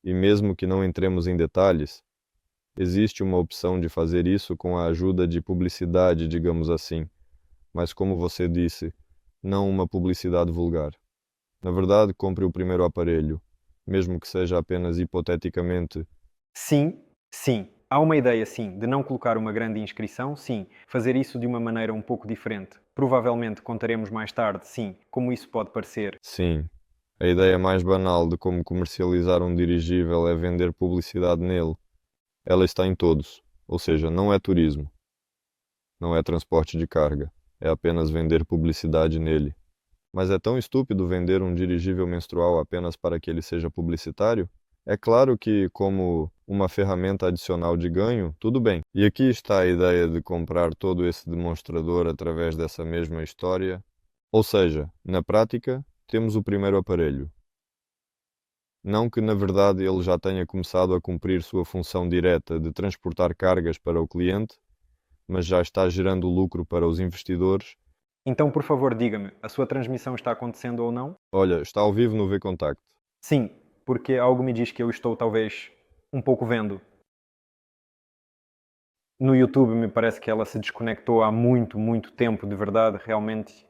E mesmo que não entremos em detalhes, existe uma opção de fazer isso com a ajuda de publicidade, digamos assim, mas como você disse, não uma publicidade vulgar. Na verdade, compre o primeiro aparelho, mesmo que seja apenas hipoteticamente. Sim, sim. Há uma ideia, sim, de não colocar uma grande inscrição, sim. Fazer isso de uma maneira um pouco diferente. Provavelmente contaremos mais tarde, sim, como isso pode parecer. Sim, a ideia mais banal de como comercializar um dirigível é vender publicidade nele. Ela está em todos, ou seja, não é turismo, não é transporte de carga, é apenas vender publicidade nele. Mas é tão estúpido vender um dirigível menstrual apenas para que ele seja publicitário? É claro que, como uma ferramenta adicional de ganho, tudo bem. E aqui está a ideia de comprar todo esse demonstrador através dessa mesma história. Ou seja, na prática, temos o primeiro aparelho. Não que na verdade ele já tenha começado a cumprir sua função direta de transportar cargas para o cliente, mas já está gerando lucro para os investidores. Então, por favor, diga-me, a sua transmissão está acontecendo ou não? Olha, está ao vivo no V-Contact. Sim, porque algo me diz que eu estou talvez um pouco vendo. No YouTube me parece que ela se desconectou há muito, muito tempo, de verdade, realmente.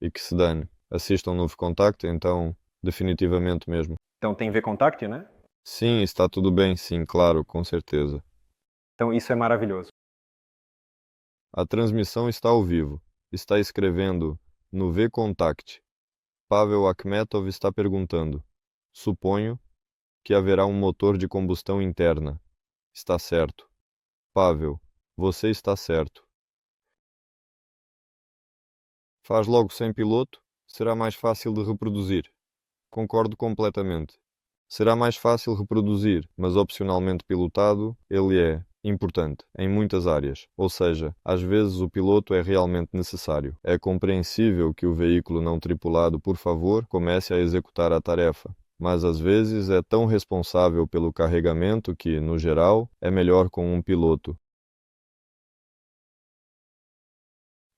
E que se dane. Assistam no V-Contact, então, definitivamente mesmo. Então tem V-Contact, né? Sim, está tudo bem, sim, claro, com certeza. Então isso é maravilhoso. A transmissão está ao vivo. Está escrevendo no V-Contact. Pavel Akhmetov está perguntando. Suponho que haverá um motor de combustão interna. Está certo. Pavel, você está certo. Faz logo sem piloto, será mais fácil de reproduzir. Concordo completamente. Será mais fácil reproduzir, mas opcionalmente pilotado, ele é importante em muitas áreas. Ou seja, às vezes o piloto é realmente necessário. É compreensível que o veículo não tripulado, por favor, comece a executar a tarefa. Mas às vezes é tão responsável pelo carregamento que, no geral, é melhor com um piloto.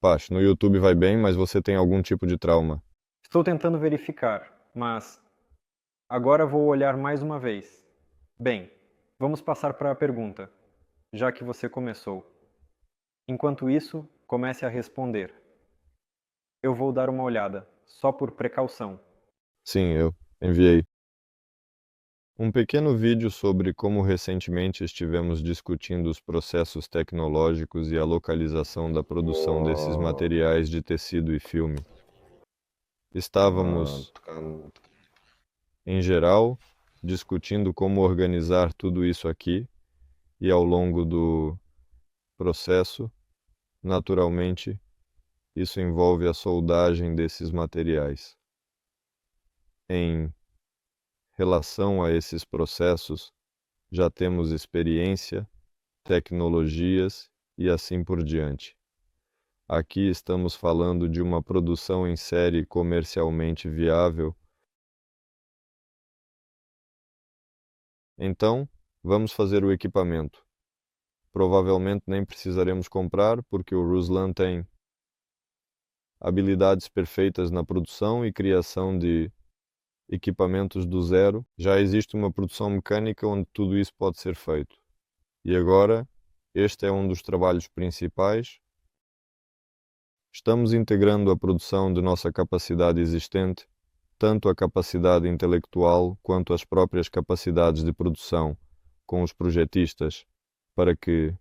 Pash, no YouTube vai bem, mas você tem algum tipo de trauma. Estou tentando verificar, mas agora vou olhar mais uma vez. Bem, vamos passar para a pergunta, já que você começou. Enquanto isso, comece a responder. Eu vou dar uma olhada, só por precaução. Sim, eu enviei. Um pequeno vídeo sobre como recentemente estivemos discutindo os processos tecnológicos e a localização da produção desses materiais de tecido e filme. Estávamos, em geral, discutindo como organizar tudo isso aqui, e ao longo do processo, naturalmente, isso envolve a soldagem desses materiais em relação a esses processos, já temos experiência, tecnologias e assim por diante. Aqui estamos falando de uma produção em série comercialmente viável. Então, vamos fazer o equipamento. Provavelmente nem precisaremos comprar, porque o Ruslan tem habilidades perfeitas na produção e criação de equipamentos do zero. Já existe uma produção mecânica onde tudo isso pode ser feito. E agora, este é um dos trabalhos principais. Estamos integrando a produção de nossa capacidade existente, tanto a capacidade intelectual quanto as próprias capacidades de produção, com os projetistas, para que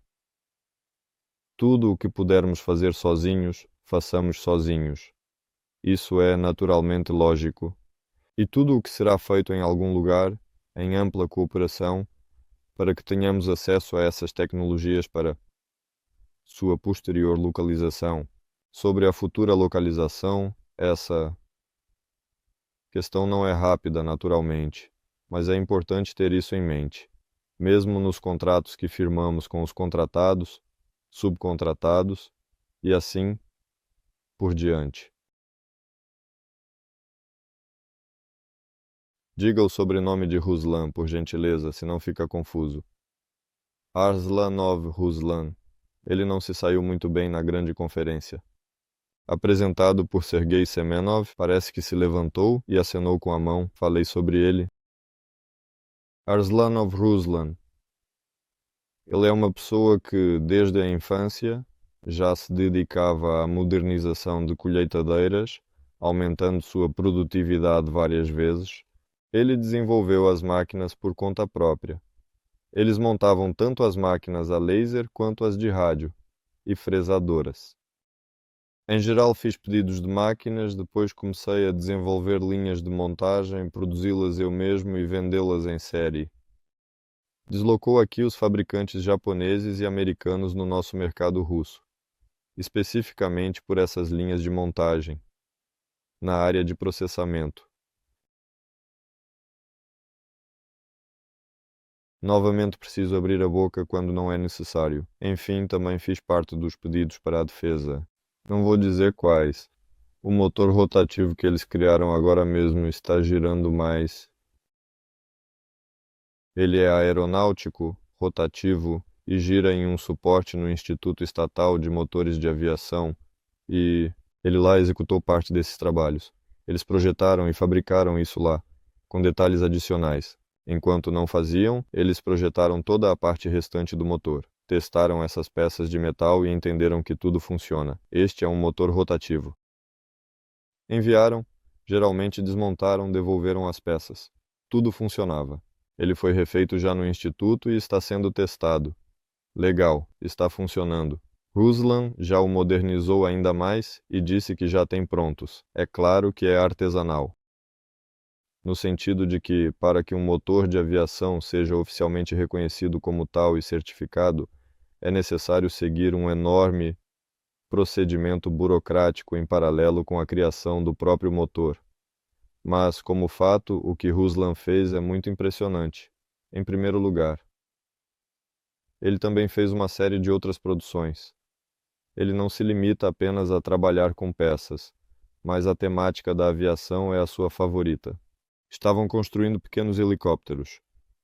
tudo o que pudermos fazer sozinhos, façamos sozinhos. Isso é naturalmente lógico. E tudo o que será feito em algum lugar, em ampla cooperação, para que tenhamos acesso a essas tecnologias para sua posterior localização. Sobre a futura localização, essa questão não é rápida, naturalmente, mas é importante ter isso em mente. Mesmo nos contratos que firmamos com os contratados, subcontratados e assim por diante. Diga o sobrenome de Ruslan, por gentileza, senão fica confuso. Arslanov Ruslan. Ele não se saiu muito bem na grande conferência. Apresentado por Sergei Semenov, parece que se levantou e acenou com a mão. Falei sobre ele. Arslanov Ruslan. Ele é uma pessoa que, desde a infância, já se dedicava à modernização de colheitadeiras, aumentando sua produtividade várias vezes. Ele desenvolveu as máquinas por conta própria. Eles montavam tanto as máquinas a laser quanto as de rádio, e fresadoras. Em geral fiz pedidos de máquinas, depois comecei a desenvolver linhas de montagem, produzi-las eu mesmo e vendê-las em série. Deslocou aqui os fabricantes japoneses e americanos no nosso mercado russo, especificamente por essas linhas de montagem, na área de processamento. Novamente preciso abrir a boca quando não é necessário. Enfim, também fiz parte dos pedidos para a defesa. Não vou dizer quais. O motor rotativo que eles criaram agora mesmo está girando mais. Ele é aeronáutico, rotativo e gira em um suporte no Instituto Estatal de Motores de Aviação e ele lá executou parte desses trabalhos. Eles projetaram e fabricaram isso lá, com detalhes adicionais. Enquanto não faziam, eles projetaram toda a parte restante do motor. Testaram essas peças de metal e entenderam que tudo funciona. Este é um motor rotativo. Enviaram, geralmente desmontaram, devolveram as peças. Tudo funcionava. Ele foi refeito já no instituto e está sendo testado. Legal, está funcionando. Ruslan já o modernizou ainda mais e disse que já tem prontos. É claro que é artesanal. No sentido de que, para que um motor de aviação seja oficialmente reconhecido como tal e certificado, é necessário seguir um enorme procedimento burocrático em paralelo com a criação do próprio motor. Mas, como fato, o que Ruslan fez é muito impressionante. Em primeiro lugar, ele também fez uma série de outras produções. Ele não se limita apenas a trabalhar com peças, mas a temática da aviação é a sua favorita. Estavam construindo pequenos helicópteros.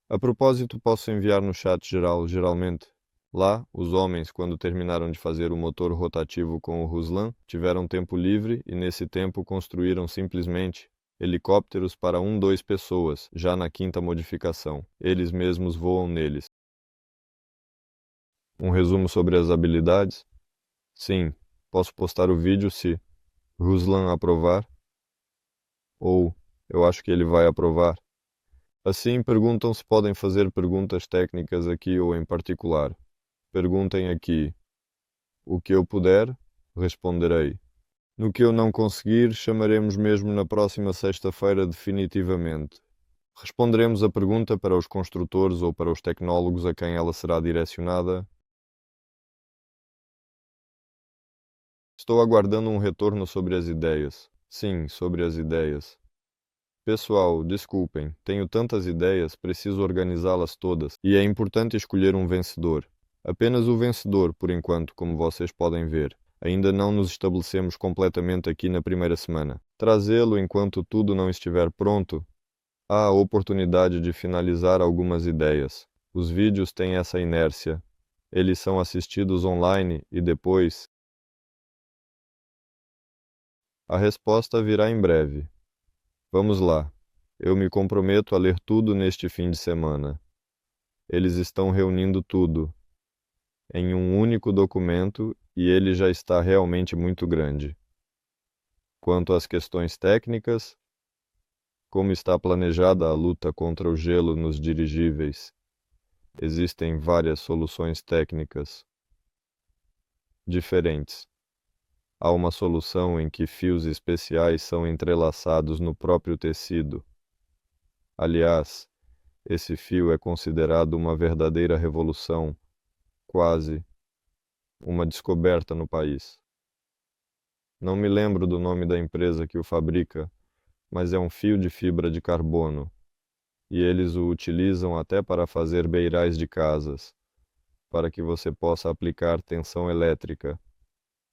A propósito, posso enviar no chat geral, geralmente. Lá, os homens, quando terminaram de fazer o motor rotativo com o Ruslan, tiveram tempo livre e nesse tempo construíram simplesmente helicópteros para 2 pessoas, já na 5ª modificação. Eles mesmos voam neles. Um resumo sobre as habilidades? Sim, posso postar o vídeo se Ruslan aprovar. Ou eu acho que ele vai aprovar. Assim, perguntam se podem fazer perguntas técnicas aqui ou em particular. Perguntem aqui. O que eu puder, responderei. No que eu não conseguir, chamaremos mesmo na próxima sexta-feira definitivamente. Responderemos a pergunta para os construtores ou para os tecnólogos a quem ela será direcionada. Estou aguardando um retorno sobre as ideias. Sim, sobre as ideias. Pessoal, desculpem, tenho tantas ideias, preciso organizá-las todas, e é importante escolher um vencedor. Apenas o vencedor, por enquanto, como vocês podem ver. Ainda não nos estabelecemos completamente aqui na primeira semana. Trazê-lo enquanto tudo não estiver pronto. Há a oportunidade de finalizar algumas ideias. Os vídeos têm essa inércia. Eles são assistidos online e depois. A resposta virá em breve. Vamos lá. Eu me comprometo a ler tudo neste fim de semana. Eles estão reunindo tudo em um único documento e ele já está realmente muito grande. Quanto às questões técnicas, como está planejada a luta contra o gelo nos dirigíveis? Existem várias soluções técnicas diferentes. Há uma solução em que fios especiais são entrelaçados no próprio tecido. Aliás, esse fio é considerado uma verdadeira revolução, quase uma descoberta no país. Não me lembro do nome da empresa que o fabrica, mas é um fio de fibra de carbono, e eles o utilizam até para fazer beirais de casas, para que você possa aplicar tensão elétrica,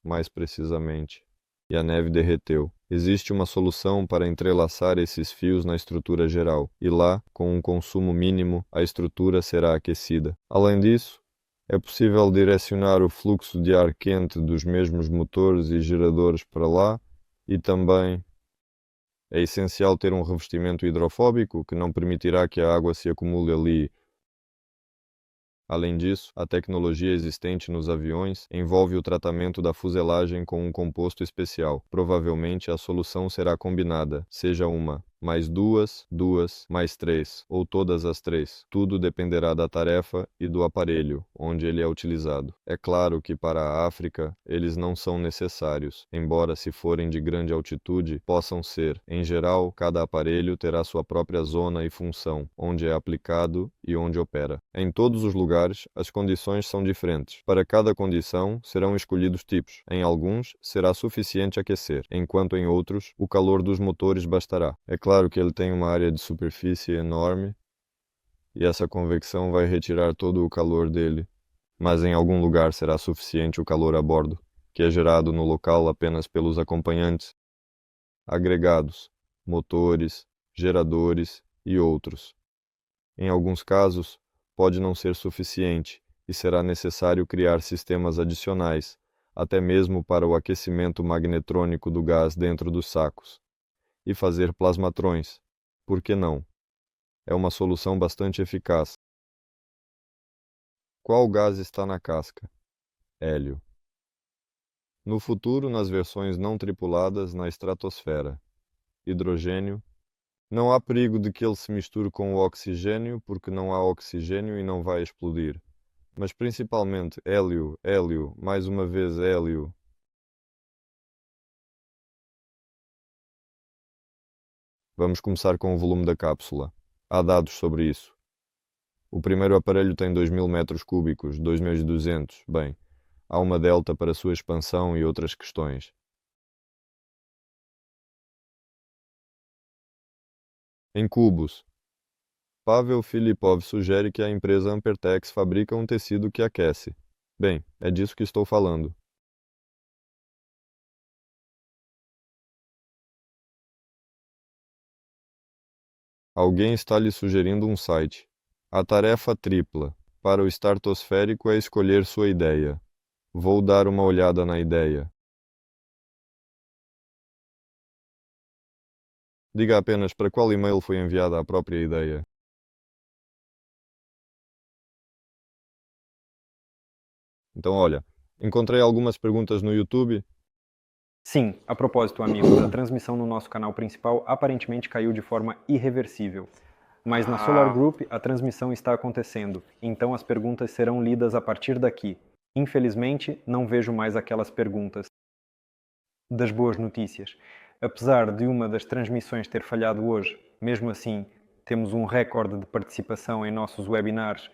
mais precisamente. E a neve derreteu. Existe uma solução para entrelaçar esses fios na estrutura geral, e lá, com um consumo mínimo, a estrutura será aquecida. Além disso, é possível direcionar o fluxo de ar quente dos mesmos motores e geradores para lá, e também é essencial ter um revestimento hidrofóbico que não permitirá que a água se acumule ali. Além disso, a tecnologia existente nos aviões envolve o tratamento da fuselagem com um composto especial. Provavelmente a solução será combinada, seja uma, mais duas, mais três, ou todas as três. Tudo dependerá da tarefa e do aparelho, onde ele é utilizado. É claro que para a África, eles não são necessários, embora se forem de grande altitude, possam ser. Em geral, cada aparelho terá sua própria zona e função, onde é aplicado e onde opera. Em todos os lugares, as condições são diferentes. Para cada condição, serão escolhidos tipos. Em alguns, será suficiente aquecer, enquanto em outros, o calor dos motores bastará. É claro que ele tem uma área de superfície enorme e essa convecção vai retirar todo o calor dele, mas em algum lugar será suficiente o calor a bordo, que é gerado no local apenas pelos acompanhantes, agregados, motores, geradores e outros. Em alguns casos, pode não ser suficiente e será necessário criar sistemas adicionais, até mesmo para o aquecimento magnetrônico do gás dentro dos sacos. E fazer plasmatrões. Por que não? É uma solução bastante eficaz. Qual gás está na casca? Hélio. No futuro, nas versões não tripuladas, na estratosfera. Hidrogênio. Não há perigo de que ele se misture com o oxigênio, porque não há oxigênio e não vai explodir. Mas principalmente hélio, hélio, mais uma vez hélio. Vamos começar com o volume da cápsula. Há dados sobre isso. O primeiro aparelho tem 2.000 metros cúbicos, 2.200. Bem, há uma delta para sua expansão e outras questões. Em cubos. Pavel Filipov sugere que a empresa Ampertex fabrica um tecido que aquece. Bem, é disso que estou falando. Alguém está lhe sugerindo um site. A tarefa tripla para o estratosférico é escolher sua ideia. Vou dar uma olhada na ideia. Diga apenas para qual e-mail foi enviada a própria ideia. Então, olha, encontrei algumas perguntas no YouTube. Sim, a propósito, amigos, a transmissão no nosso canal principal aparentemente caiu de forma irreversível. Mas na Solar Group a transmissão está acontecendo, então as perguntas serão lidas a partir daqui. Infelizmente, não vejo mais aquelas perguntas. Das boas notícias. Apesar de uma das transmissões ter falhado hoje, mesmo assim, temos um recorde de participação em nossos webinars.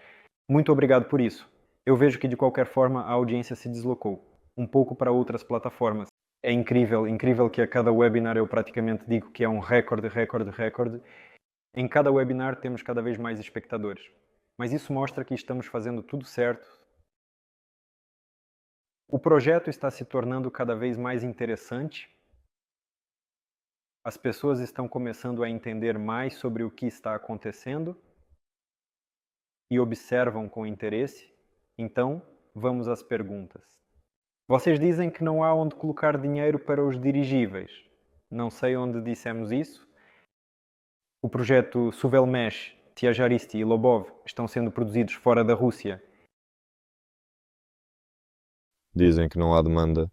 Muito obrigado por isso. Eu vejo que de qualquer forma a audiência se deslocou, um pouco para outras plataformas. É incrível, incrível que a cada webinar eu praticamente digo que é um recorde, recorde, recorde. Em cada webinar temos cada vez mais espectadores. Mas isso mostra que estamos fazendo tudo certo. O projeto está se tornando cada vez mais interessante. As pessoas estão começando a entender mais sobre o que está acontecendo e observam com interesse. Então, vamos às perguntas. Vocês dizem que não há onde colocar dinheiro para os dirigíveis. Não sei onde dissemos isso. O projeto Suvelmesh, Tiajaristi e Lobov estão sendo produzidos fora da Rússia. Dizem que não há demanda.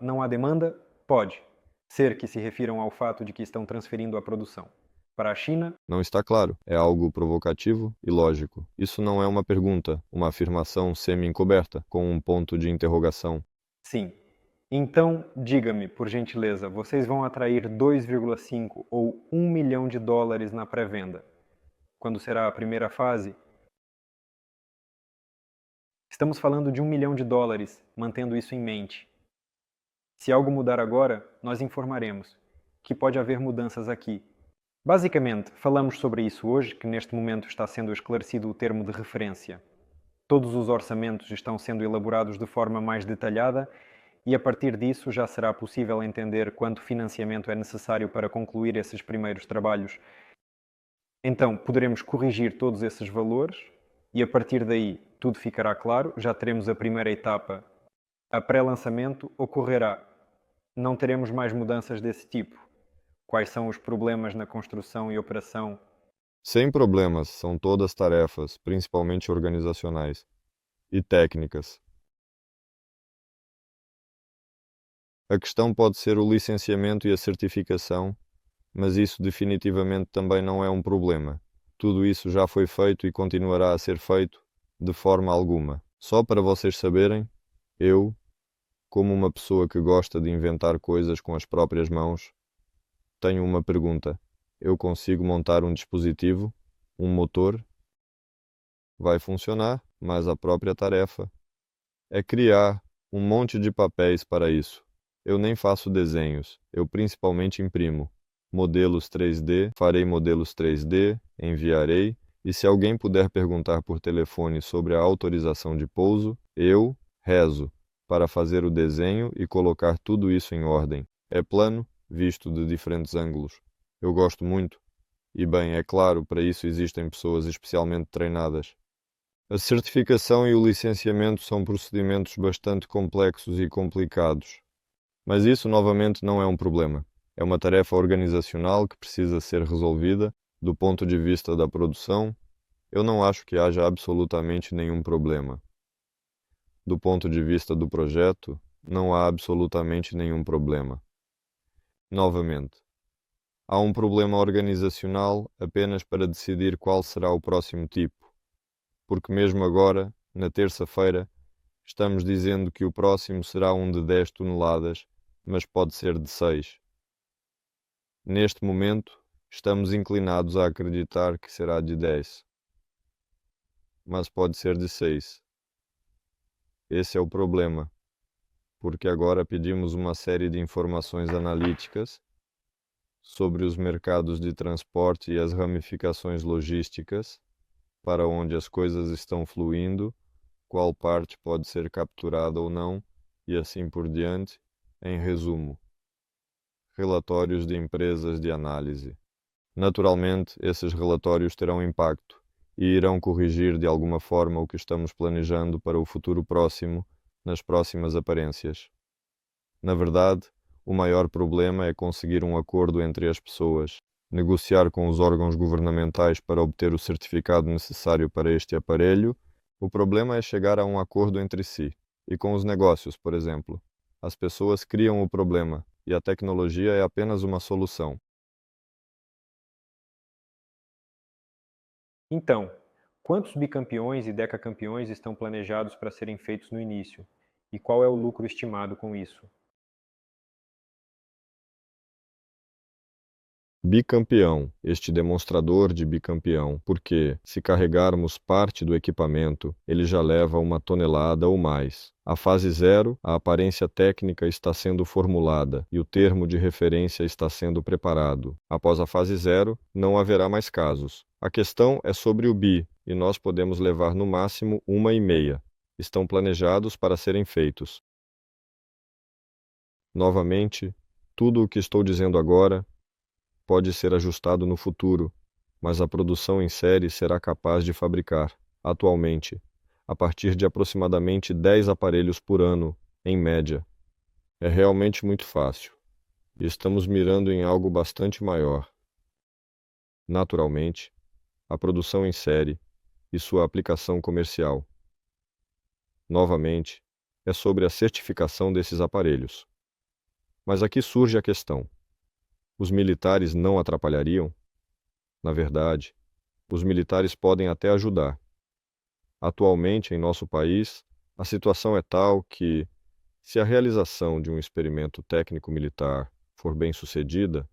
Não há demanda? Pode ser que se refiram ao fato de que estão transferindo a produção para a China. Não está claro. É algo provocativo e lógico. Isso não é uma pergunta, uma afirmação semi-encoberta, com um ponto de interrogação. Sim. Então, diga-me, por gentileza, vocês vão atrair 2,5 ou 1 milhão de dólares na pré-venda? Quando será a primeira fase? Estamos falando de 1 milhão de dólares, mantendo isso em mente. Se algo mudar agora, nós informaremos que pode haver mudanças aqui. Basicamente, falamos sobre isso hoje, que neste momento está sendo esclarecido o termo de referência. Todos os orçamentos estão sendo elaborados de forma mais detalhada e a partir disso já será possível entender quanto financiamento é necessário para concluir esses primeiros trabalhos. Então, poderemos corrigir todos esses valores e a partir daí tudo ficará claro, já teremos a primeira etapa. A pré-lançamento ocorrerá. Não teremos mais mudanças desse tipo. Quais são os problemas na construção e operação? Sem problemas, são todas tarefas, principalmente organizacionais e técnicas. A questão pode ser o licenciamento e a certificação, mas isso definitivamente também não é um problema. Tudo isso já foi feito e continuará a ser feito de forma alguma. Só para vocês saberem, eu, como uma pessoa que gosta de inventar coisas com as próprias mãos, tenho uma pergunta. Eu consigo montar um dispositivo, um motor? Vai funcionar, mas a própria tarefa é criar um monte de papéis para isso. Eu nem faço desenhos, eu principalmente imprimo. Modelos 3D, farei modelos 3D, enviarei, e se alguém puder perguntar por telefone sobre a autorização de pouso, eu rezo para fazer o desenho e colocar tudo isso em ordem. É plano, visto de diferentes ângulos. Eu gosto muito. E bem, é claro, para isso existem pessoas especialmente treinadas. A certificação e o licenciamento são procedimentos bastante complexos e complicados. Mas isso novamente não é um problema. É uma tarefa organizacional que precisa ser resolvida. Do ponto de vista da produção, eu não acho que haja absolutamente nenhum problema. Do ponto de vista do projeto, não há absolutamente nenhum problema. Novamente, há um problema organizacional apenas para decidir qual será o próximo tipo, porque mesmo agora, na terça-feira, estamos dizendo que o próximo será um de 10 toneladas, mas pode ser de 6. Neste momento, estamos inclinados a acreditar que será de 10, mas pode ser de 6. Esse é o problema, porque agora pedimos uma série de informações analíticas sobre os mercados de transporte e as ramificações logísticas, para onde as coisas estão fluindo, qual parte pode ser capturada ou não, e assim por diante. Em resumo, relatórios de empresas de análise. Naturalmente, esses relatórios terão impacto e irão corrigir de alguma forma o que estamos planejando para o futuro próximo, nas próximas aparências. Na verdade, o maior problema é conseguir um acordo entre as pessoas, negociar com os órgãos governamentais para obter o certificado necessário para este aparelho. O problema é chegar a um acordo entre si. E com os negócios, por exemplo. As pessoas criam o problema e a tecnologia é apenas uma solução. Então, quantos bicampeões e decacampeões estão planejados para serem feitos no início? E qual é o lucro estimado com isso? Bicampeão, este demonstrador de bicampeão, porque, se carregarmos parte do equipamento, ele já leva 1 tonelada ou mais. A fase 0, a aparência técnica está sendo formulada e o termo de referência está sendo preparado. Após a fase 0, não haverá mais casos. A questão é sobre o bi, e nós podemos levar no máximo 1,5. Estão planejados para serem feitos. Novamente, tudo o que estou dizendo agora pode ser ajustado no futuro, mas a produção em série será capaz de fabricar, atualmente, a partir de aproximadamente 10 aparelhos por ano, em média. É realmente muito fácil, e estamos mirando em algo bastante maior. Naturalmente, a produção em série e sua aplicação comercial. Novamente, é sobre a certificação desses aparelhos. Mas aqui surge a questão: os militares não atrapalhariam? Na verdade, os militares podem até ajudar. Atualmente, em nosso país, a situação é tal que, se a realização de um experimento técnico-militar for bem-sucedida,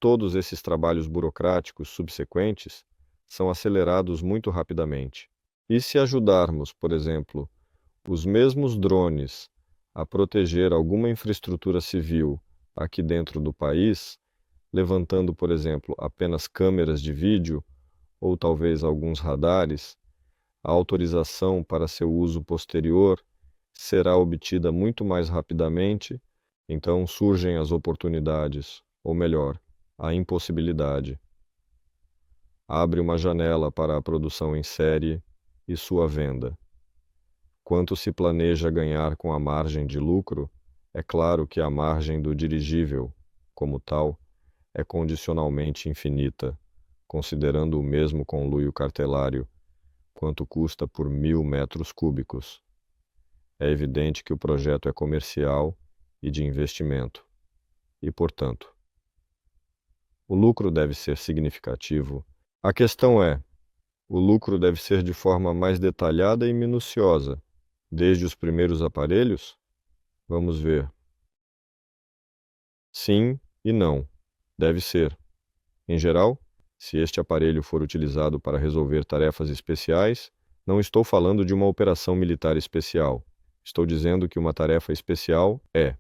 todos esses trabalhos burocráticos subsequentes são acelerados muito rapidamente. E se ajudarmos, por exemplo, os mesmos drones a proteger alguma infraestrutura civil aqui dentro do país, levantando, por exemplo, apenas câmeras de vídeo ou talvez alguns radares, a autorização para seu uso posterior será obtida muito mais rapidamente, então surgem as oportunidades, ou melhor, a impossibilidade. Abre uma janela para a produção em série e sua venda. Quanto se planeja ganhar com a margem de lucro, é claro que a margem do dirigível, como tal, é condicionalmente infinita, considerando o mesmo conluio cartelário, quanto custa por 1.000 metros cúbicos. É evidente que o projeto é comercial e de investimento, e, portanto, o lucro deve ser significativo. A questão é, o lucro deve ser de forma mais detalhada e minuciosa, desde os primeiros aparelhos? Vamos ver. Sim e não. Deve ser. Em geral, se este aparelho for utilizado para resolver tarefas especiais, não estou falando de uma operação militar especial. Estou dizendo que uma tarefa especial é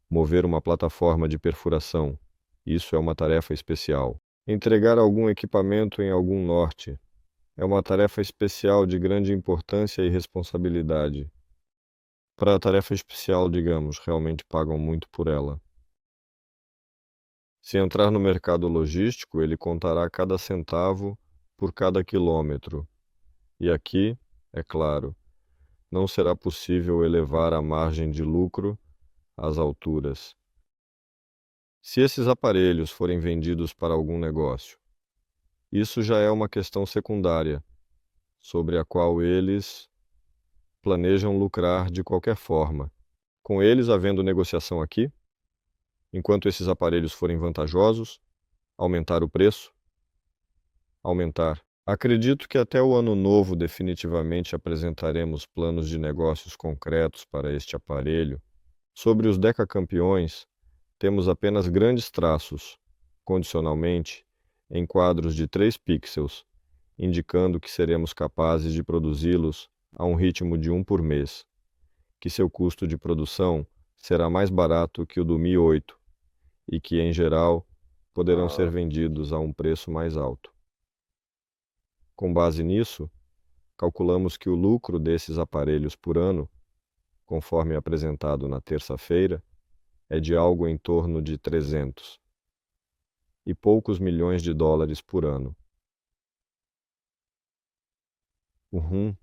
mover uma plataforma de perfuração. Isso é uma tarefa especial. Entregar algum equipamento em algum norte. É uma tarefa especial de grande importância e responsabilidade. Para a tarefa especial, digamos, realmente pagam muito por ela. Se entrar no mercado logístico, ele contará cada centavo por cada quilômetro. E aqui, é claro, não será possível elevar a margem de lucro às alturas. Se esses aparelhos forem vendidos para algum negócio, isso já é uma questão secundária, sobre a qual eles planejam lucrar de qualquer forma. Com eles havendo negociação aqui, enquanto esses aparelhos forem vantajosos, aumentar o preço, aumentar. Acredito que até o ano novo definitivamente apresentaremos planos de negócios concretos para este aparelho. Sobre os decacampeões, temos apenas grandes traços, condicionalmente, em quadros de 3 pixels, indicando que seremos capazes de produzi-los a um ritmo de 1 por mês, que seu custo de produção será mais barato que o do Mi 8 e que, em geral, poderão ser vendidos a um preço mais alto. Com base nisso, calculamos que o lucro desses aparelhos por ano, conforme apresentado na terça-feira, é de algo em torno de 300 e poucos milhões de dólares por ano. Uhum.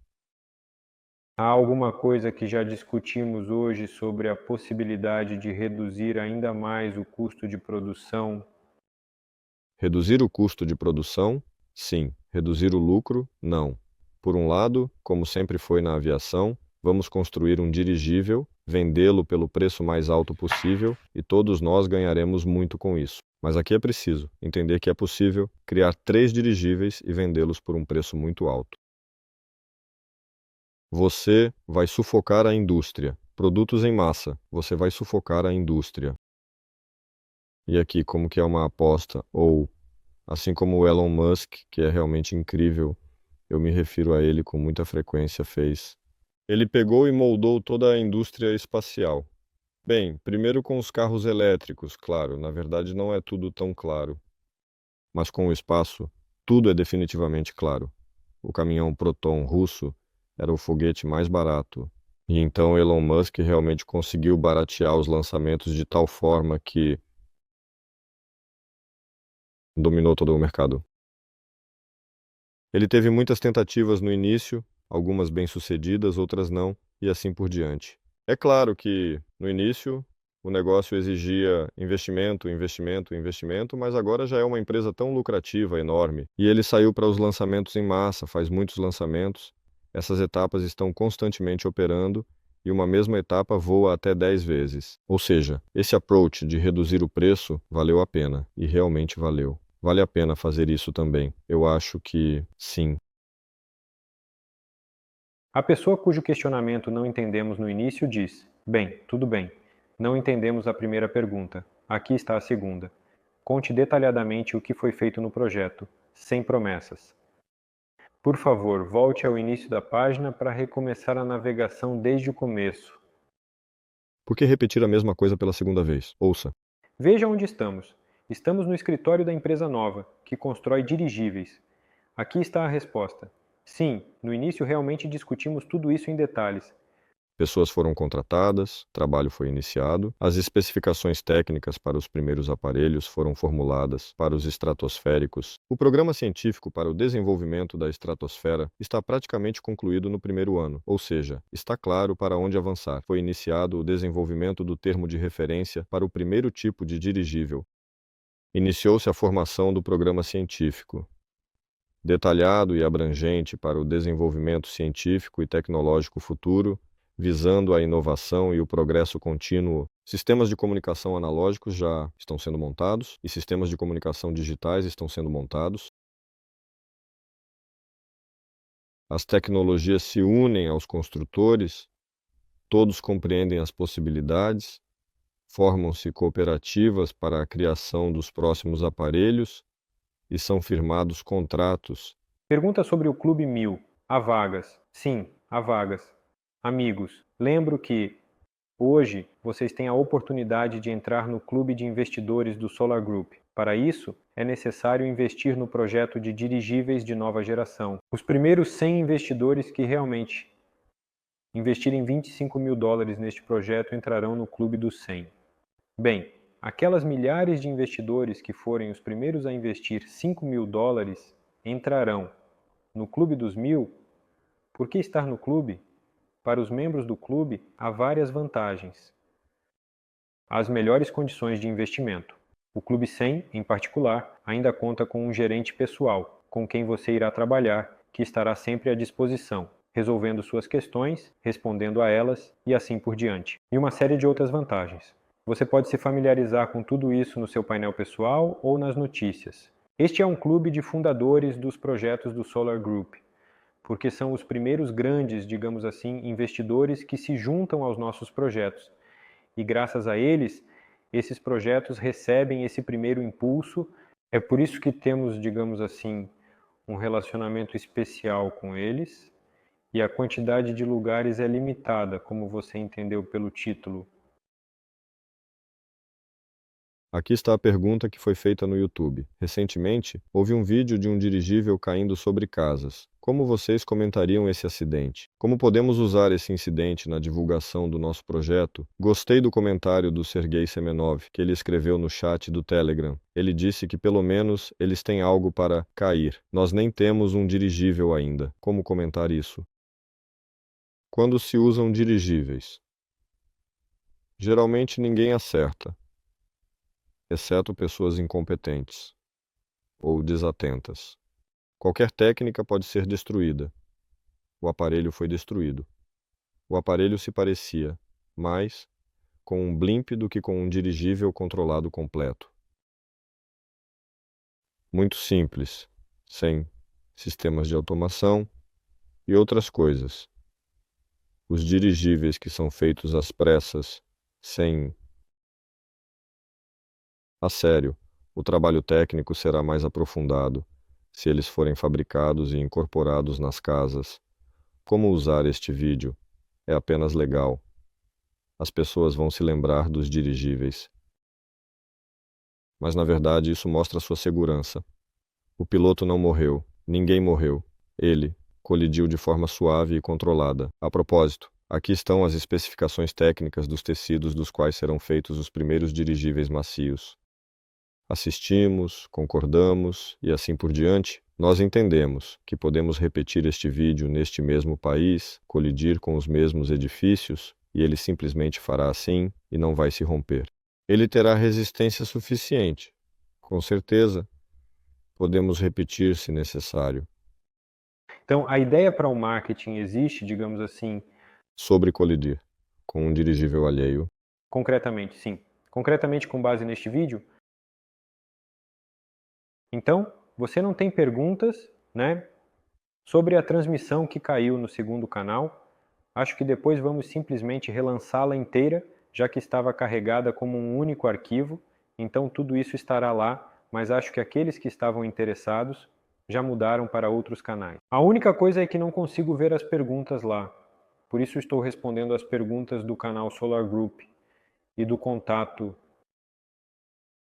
Há alguma coisa que já discutimos hoje sobre a possibilidade de reduzir ainda mais o custo de produção? Reduzir o custo de produção? Sim. Reduzir o lucro? Não. Por um lado, como sempre foi na aviação, vamos construir um dirigível, vendê-lo pelo preço mais alto possível e todos nós ganharemos muito com isso. Mas aqui é preciso entender que é possível criar 3 dirigíveis e vendê-los por um preço muito alto. Você vai sufocar a indústria. Produtos em massa. Você vai sufocar a indústria. E aqui, como que é uma aposta, ou assim como o Elon Musk, que é realmente incrível, eu me refiro a ele com muita frequência, fez. Ele pegou e moldou toda a indústria espacial. Bem, primeiro com os carros elétricos, claro, na verdade não é tudo tão claro. Mas com o espaço, tudo é definitivamente claro. O caminhão Proton russo era o foguete mais barato. E então Elon Musk realmente conseguiu baratear os lançamentos de tal forma que dominou todo o mercado. Ele teve muitas tentativas no início, algumas bem-sucedidas, outras não, e assim por diante. É claro que, no início, o negócio exigia investimento, investimento, investimento, mas agora já é uma empresa tão lucrativa, enorme, e ele saiu para os lançamentos em massa, faz muitos lançamentos. Essas etapas estão constantemente operando e uma mesma etapa voa até 10 vezes. Ou seja, esse approach de reduzir o preço valeu a pena, e realmente valeu. Vale a pena fazer isso também. Eu acho que sim. A pessoa cujo questionamento não entendemos no início diz: bem, tudo bem. Não entendemos a primeira pergunta. Aqui está a segunda. Conte detalhadamente o que foi feito no projeto, sem promessas. Por favor, volte ao início da página para recomeçar a navegação desde o começo. Por que repetir a mesma coisa pela segunda vez? Ouça. Veja onde estamos. Estamos no escritório da empresa nova, que constrói dirigíveis. Aqui está a resposta. Sim, no início realmente discutimos tudo isso em detalhes. Pessoas foram contratadas, trabalho foi iniciado, as especificações técnicas para os primeiros aparelhos foram formuladas para os estratosféricos. O programa científico para o desenvolvimento da estratosfera está praticamente concluído no primeiro ano, ou seja, está claro para onde avançar. Foi iniciado o desenvolvimento do termo de referência para o primeiro tipo de dirigível. Iniciou-se a formação do programa científico, detalhado e abrangente para o desenvolvimento científico e tecnológico futuro, visando a inovação e o progresso contínuo. Sistemas de comunicação analógicos já estão sendo montados e sistemas de comunicação digitais estão sendo montados. As tecnologias se unem aos construtores, todos compreendem as possibilidades, formam-se cooperativas para a criação dos próximos aparelhos e são firmados contratos. Pergunta sobre o Clube 1000. Há vagas. Sim, há vagas. Amigos, lembro que hoje vocês têm a oportunidade de entrar no clube de investidores do Solar Group. Para isso, é necessário investir no projeto de dirigíveis de nova geração. Os primeiros 100 investidores que realmente investirem $25.000 neste projeto entrarão no clube dos 100. Bem, aquelas milhares de investidores que forem os primeiros a investir $5.000 entrarão no clube dos 1000. Por que estar no clube? Para os membros do clube, há várias vantagens. As melhores condições de investimento. O Clube 100, em particular, ainda conta com um gerente pessoal, com quem você irá trabalhar, que estará sempre à disposição, resolvendo suas questões, respondendo a elas e assim por diante. E uma série de outras vantagens. Você pode se familiarizar com tudo isso no seu painel pessoal ou nas notícias. Este é um clube de fundadores dos projetos do Solar Group, porque são os primeiros grandes, digamos assim, investidores que se juntam aos nossos projetos. E graças a eles, esses projetos recebem esse primeiro impulso. É por isso que temos, digamos assim, um relacionamento especial com eles. E a quantidade de lugares é limitada, como você entendeu pelo título. Aqui está a pergunta que foi feita no YouTube. Recentemente, houve um vídeo de um dirigível caindo sobre casas. Como vocês comentariam esse acidente? Como podemos usar esse incidente na divulgação do nosso projeto? Gostei do comentário do Sergei Semenov, que ele escreveu no chat do Telegram. Ele disse que pelo menos eles têm algo para cair. Nós nem temos um dirigível ainda. Como comentar isso? Quando se usam dirigíveis, geralmente ninguém acerta, exceto pessoas incompetentes ou desatentas. Qualquer técnica pode ser destruída. O aparelho foi destruído. O aparelho se parecia mais com um blimp do que com um dirigível controlado completo. Muito simples, sem sistemas de automação e outras coisas. Os dirigíveis que são feitos às pressas, sem A sério, o trabalho técnico será mais aprofundado se eles forem fabricados e incorporados nas casas. Como usar este vídeo? É apenas legal. As pessoas vão se lembrar dos dirigíveis. Mas na verdade isso mostra sua segurança. O piloto não morreu, ninguém morreu. Ele colidiu de forma suave e controlada. A propósito, aqui estão as especificações técnicas dos tecidos dos quais serão feitos os primeiros dirigíveis macios. Assistimos, concordamos e assim por diante. Nós entendemos que podemos repetir este vídeo neste mesmo país, colidir com os mesmos edifícios, e ele simplesmente fará assim e não vai se romper. Ele terá resistência suficiente. Com certeza, podemos repetir se necessário. Então, a ideia para o marketing existe, digamos assim, Sobre colidir com um dirigível alheio. concretamente, sim. Concretamente com base neste vídeo. Então, você não tem perguntas, né, sobre a transmissão que caiu no segundo canal. Acho que depois vamos simplesmente relançá-la inteira, já que estava carregada como um único arquivo, então tudo isso estará lá, mas acho que aqueles que estavam interessados já mudaram para outros canais. A única coisa é que não consigo ver as perguntas lá, por isso estou respondendo as perguntas do canal Solar Group e do contato.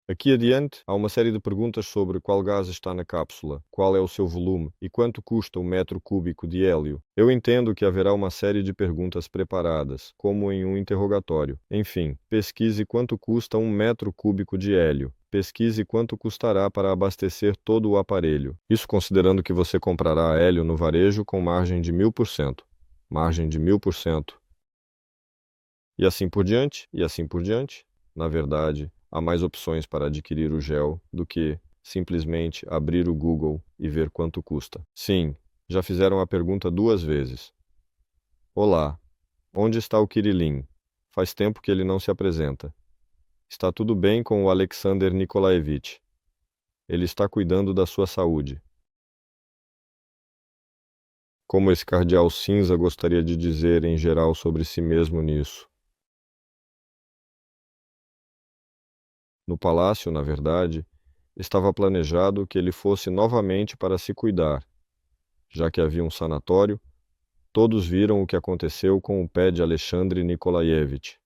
Aqui adiante, há uma série de perguntas sobre qual gás está na cápsula, qual é o seu volume e quanto custa um metro cúbico de hélio. Eu entendo que haverá uma série de perguntas preparadas, como em um interrogatório. Enfim, pesquise quanto custa um metro cúbico de hélio. Pesquise quanto custará para abastecer todo o aparelho. Isso considerando que você comprará hélio no varejo com margem de 1000%. Margem de 1000%. E assim por diante, e assim por diante. Na verdade, há mais opções para adquirir o gel do que simplesmente abrir o Google e ver quanto custa. Sim, já fizeram a pergunta 2 vezes. Olá, onde está o Kirilin? Faz tempo que ele não se apresenta. Está tudo bem com o Alexander Nikolaevich. Ele está cuidando da sua saúde. Como esse cardeal cinza gostaria de dizer em geral sobre si mesmo nisso? No palácio, na verdade, estava planejado que ele fosse novamente para se cuidar. Já que havia um sanatório, todos viram o que aconteceu com o pé de Alexandre Nikolaevich.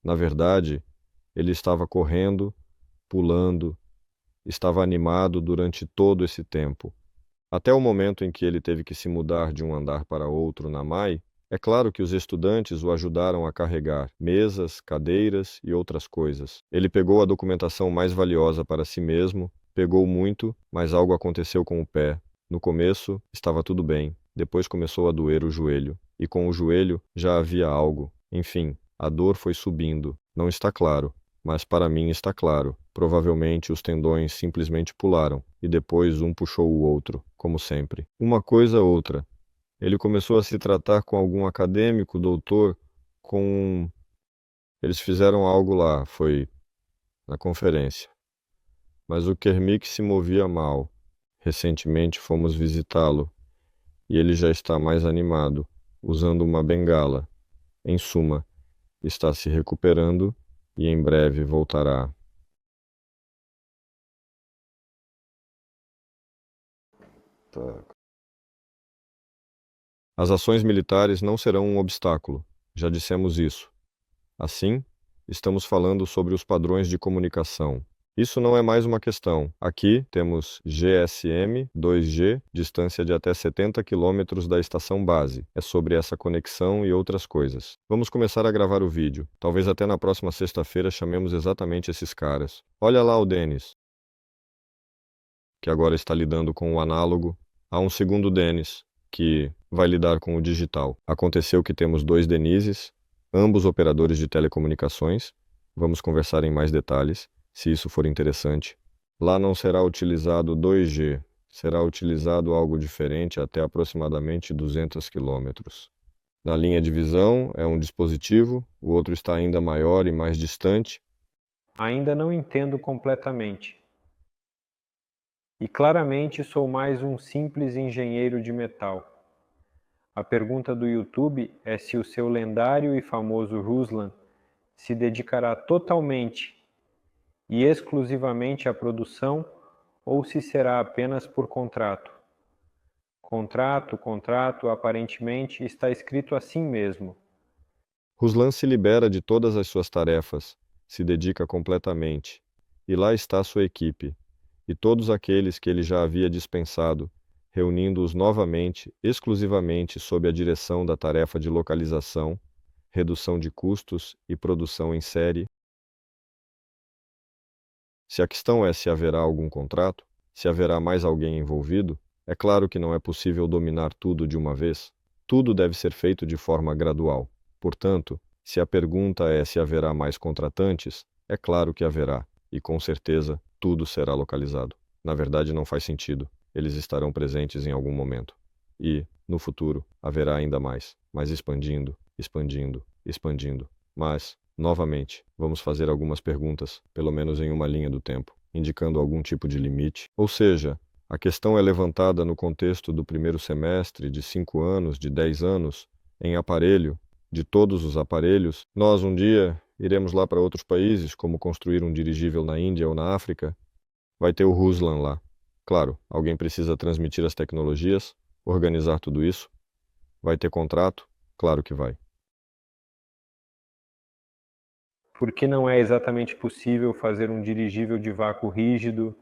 Na verdade, ele estava correndo, pulando, estava animado durante todo esse tempo. Até o momento em que ele teve que se mudar de um andar para outro na MAI, é claro que os estudantes o ajudaram a carregar mesas, cadeiras e outras coisas. Ele pegou a documentação mais valiosa para si mesmo, pegou muito, mas algo aconteceu com o pé. No começo, estava tudo bem. Depois começou a doer o joelho. E com o joelho já havia algo. Enfim, a dor foi subindo. Não está claro, mas para mim está claro. Provavelmente os tendões simplesmente pularam, e depois um puxou o outro, como sempre. Uma coisa outra. Ele começou a se tratar com algum acadêmico, doutor, com... Eles fizeram algo lá, foi na conferência. Mas o Kermit se movia mal. Recentemente fomos visitá-lo, e ele já está mais animado, usando uma bengala. Em suma, está se recuperando e em breve voltará. As ações militares não serão um obstáculo, já dissemos isso. Assim, estamos falando sobre os padrões de comunicação. Isso não é mais uma questão. Aqui temos GSM 2G, distância de até 70 quilômetros da estação base. É sobre essa conexão e outras coisas. Vamos começar a gravar o vídeo. Talvez até na próxima sexta-feira chamemos exatamente esses caras. Olha lá o Denis, que agora está lidando com o análogo. Há um segundo Denis, que vai lidar com o digital. Aconteceu que temos dois Denises, ambos operadores de telecomunicações. Vamos conversar em mais detalhes, se isso for interessante. Lá não será utilizado 2G, será utilizado algo diferente até aproximadamente 200 quilômetros. Na linha de visão é um dispositivo, o outro está ainda maior e mais distante. Ainda não entendo completamente. E claramente sou mais um simples engenheiro de metal. A pergunta do YouTube é se o seu lendário e famoso Ruslan se dedicará totalmente e exclusivamente a produção ou se será apenas por contrato. Contrato, aparentemente está escrito assim mesmo. Ruslan se libera de todas as suas tarefas, se dedica completamente, e lá está sua equipe, e todos aqueles que ele já havia dispensado, reunindo-os novamente, exclusivamente sob a direção da tarefa de localização, redução de custos e produção em série. Se a questão é se haverá algum contrato, se haverá mais alguém envolvido, é claro que não é possível dominar tudo de uma vez. Tudo deve ser feito de forma gradual. Portanto, se a pergunta é se haverá mais contratantes, é claro que haverá, e com certeza tudo será localizado. Na verdade, não faz sentido. Eles estarão presentes em algum momento. E, no futuro, haverá ainda mais, mas expandindo, expandindo, expandindo. Mas, novamente, vamos fazer algumas perguntas, pelo menos em uma linha do tempo, indicando algum tipo de limite. Ou seja, a questão é levantada no contexto do primeiro semestre, de 5 anos, de 10 anos, em aparelho, de todos os aparelhos. Nós, um dia, iremos lá para outros países, como construir um dirigível na Índia ou na África. Vai ter o Ruslan lá. Claro, alguém precisa transmitir as tecnologias, organizar tudo isso. Vai ter contrato? Claro que vai. Por que não é exatamente possível fazer um dirigível de vácuo rígido?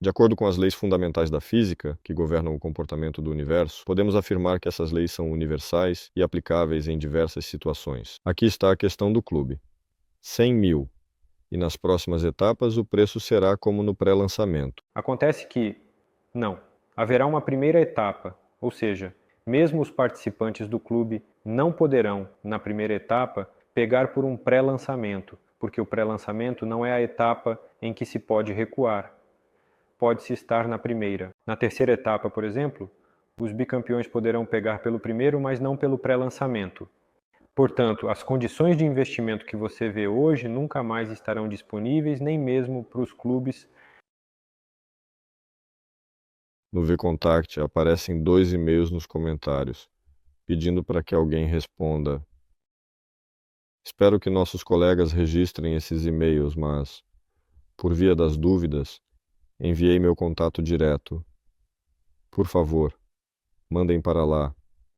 De acordo com as leis fundamentais da física, que governam o comportamento do universo, podemos afirmar que essas leis são universais e aplicáveis em diversas situações. Aqui está a questão do clube: 100 mil. E nas próximas etapas o preço será como no pré-lançamento. Acontece que, não, haverá uma primeira etapa, ou seja, mesmo os participantes do clube não poderão, na primeira etapa, pegar por um pré-lançamento, porque o pré-lançamento não é a etapa em que se pode recuar. Pode-se estar na primeira. Na terceira etapa, por exemplo, os bicampeões poderão pegar pelo primeiro, mas não pelo pré-lançamento. Portanto, as condições de investimento que você vê hoje nunca mais estarão disponíveis, nem mesmo para os clubes. No VContact aparecem 2 e-mails nos comentários, pedindo para que alguém responda. Espero que nossos colegas registrem esses e-mails, mas, por via das dúvidas, enviei meu contato direto. Por favor, mandem para lá.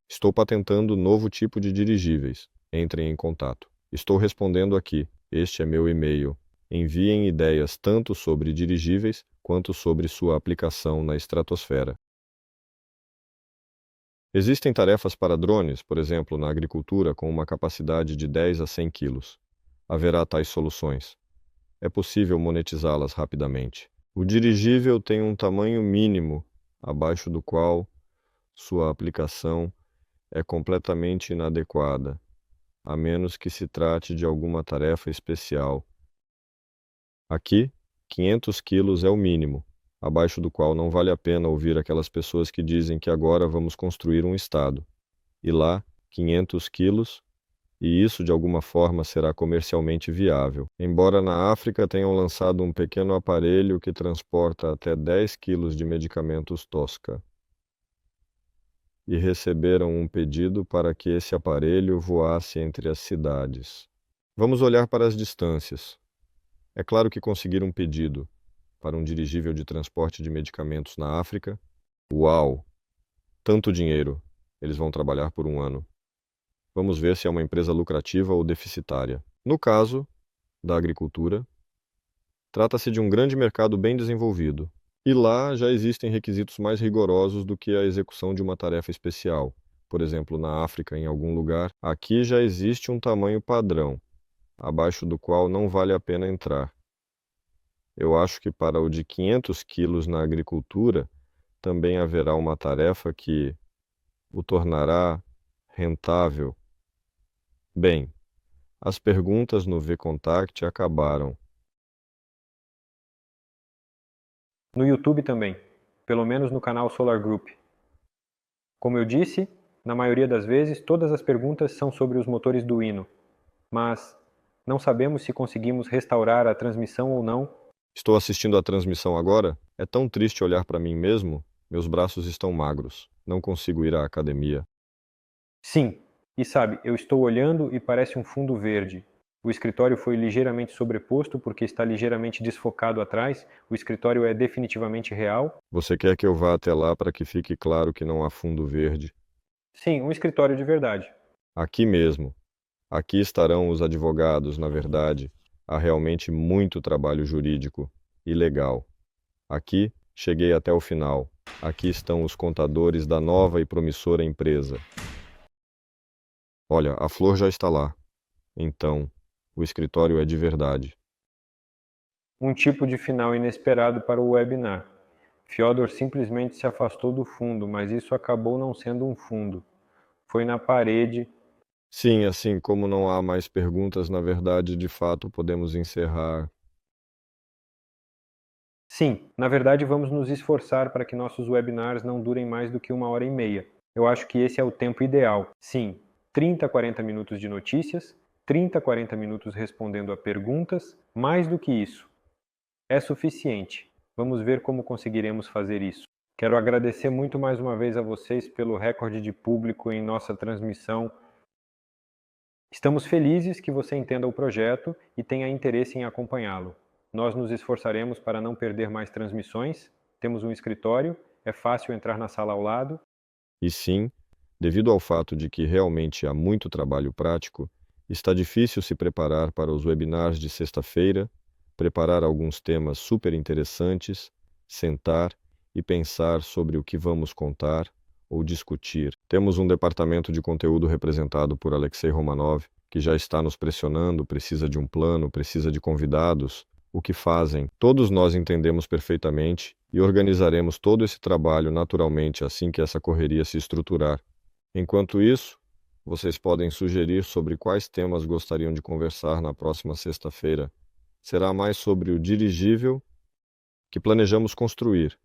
Estou patentando novo tipo de dirigíveis. Entrem em contato. Estou respondendo aqui. Este é meu e-mail. Enviem ideias tanto sobre dirigíveis quanto sobre sua aplicação na estratosfera. Existem tarefas para drones, por exemplo, na agricultura, com uma capacidade de 10 a 100 quilos. Haverá tais soluções. É possível monetizá-las rapidamente. O dirigível tem um tamanho mínimo, abaixo do qual sua aplicação é completamente inadequada, a menos que se trate de alguma tarefa especial. Aqui, 500 quilos é o mínimo, abaixo do qual não vale a pena ouvir aquelas pessoas que dizem que agora vamos construir um estado. E lá, 500 quilos, e isso de alguma forma será comercialmente viável. Embora na África tenham lançado um pequeno aparelho que transporta até 10 quilos de medicamentos Tosca. E receberam um pedido para que esse aparelho voasse entre as cidades. Vamos olhar para as distâncias. É claro que conseguir um pedido para um dirigível de transporte de medicamentos na África. Uau! Tanto dinheiro! Eles vão trabalhar por um ano. Vamos ver se é uma empresa lucrativa ou deficitária. No caso da agricultura, trata-se de um grande mercado bem desenvolvido. E lá já existem requisitos mais rigorosos do que a execução de uma tarefa especial. Por exemplo, na África, em algum lugar, aqui já existe um tamanho padrão, abaixo do qual não vale a pena entrar. Eu acho que para o de 500 quilos na agricultura, também haverá uma tarefa que o tornará rentável. Bem, as perguntas no VContact acabaram. No YouTube também, pelo menos no canal Solar Group. Como eu disse, na maioria das vezes todas as perguntas são sobre os motores do Hino, mas não sabemos se conseguimos restaurar a transmissão ou não. Estou assistindo à transmissão agora? É tão triste olhar para mim mesmo. Meus braços estão magros. Não consigo ir à academia. Sim, e sabe, eu estou olhando e parece um fundo verde. O escritório foi ligeiramente sobreposto porque está ligeiramente desfocado atrás. O escritório é definitivamente real. Você quer que eu vá até lá para que fique claro que não há fundo verde? Sim, um escritório de verdade. Aqui mesmo. Aqui estarão os advogados, na verdade. Há realmente muito trabalho jurídico e legal. Aqui, cheguei até o final. Aqui estão os contadores da nova e promissora empresa. Olha, a flor já está lá. Então, o escritório é de verdade. Um tipo de final inesperado para o webinar. Fyodor simplesmente se afastou do fundo, mas isso acabou não sendo um fundo. Foi na parede. Sim, assim como não há mais perguntas, na verdade, de fato, podemos encerrar. Sim, na verdade vamos nos esforçar para que nossos webinars não durem mais do que 1 hora e meia. Eu acho que esse é o tempo ideal. Sim, 30 a 40 minutos de notícias, 30 a 40 minutos respondendo a perguntas, mais do que isso. É suficiente. Vamos ver como conseguiremos fazer isso. Quero agradecer muito mais uma vez a vocês pelo recorde de público em nossa transmissão. Estamos felizes que você entenda o projeto e tenha interesse em acompanhá-lo. Nós nos esforçaremos para não perder mais transmissões. Temos um escritório, é fácil entrar na sala ao lado. E sim, devido ao fato de que realmente há muito trabalho prático, está difícil se preparar para os webinars de sexta-feira, preparar alguns temas super interessantes, sentar e pensar sobre o que vamos contar ou discutir. Temos um departamento de conteúdo representado por Alexei Romanov, que já está nos pressionando, precisa de um plano, precisa de convidados. O que fazem? Todos nós entendemos perfeitamente e organizaremos todo esse trabalho naturalmente assim que essa correria se estruturar. Enquanto isso, vocês podem sugerir sobre quais temas gostariam de conversar na próxima sexta-feira. Será mais sobre o dirigível que planejamos construir,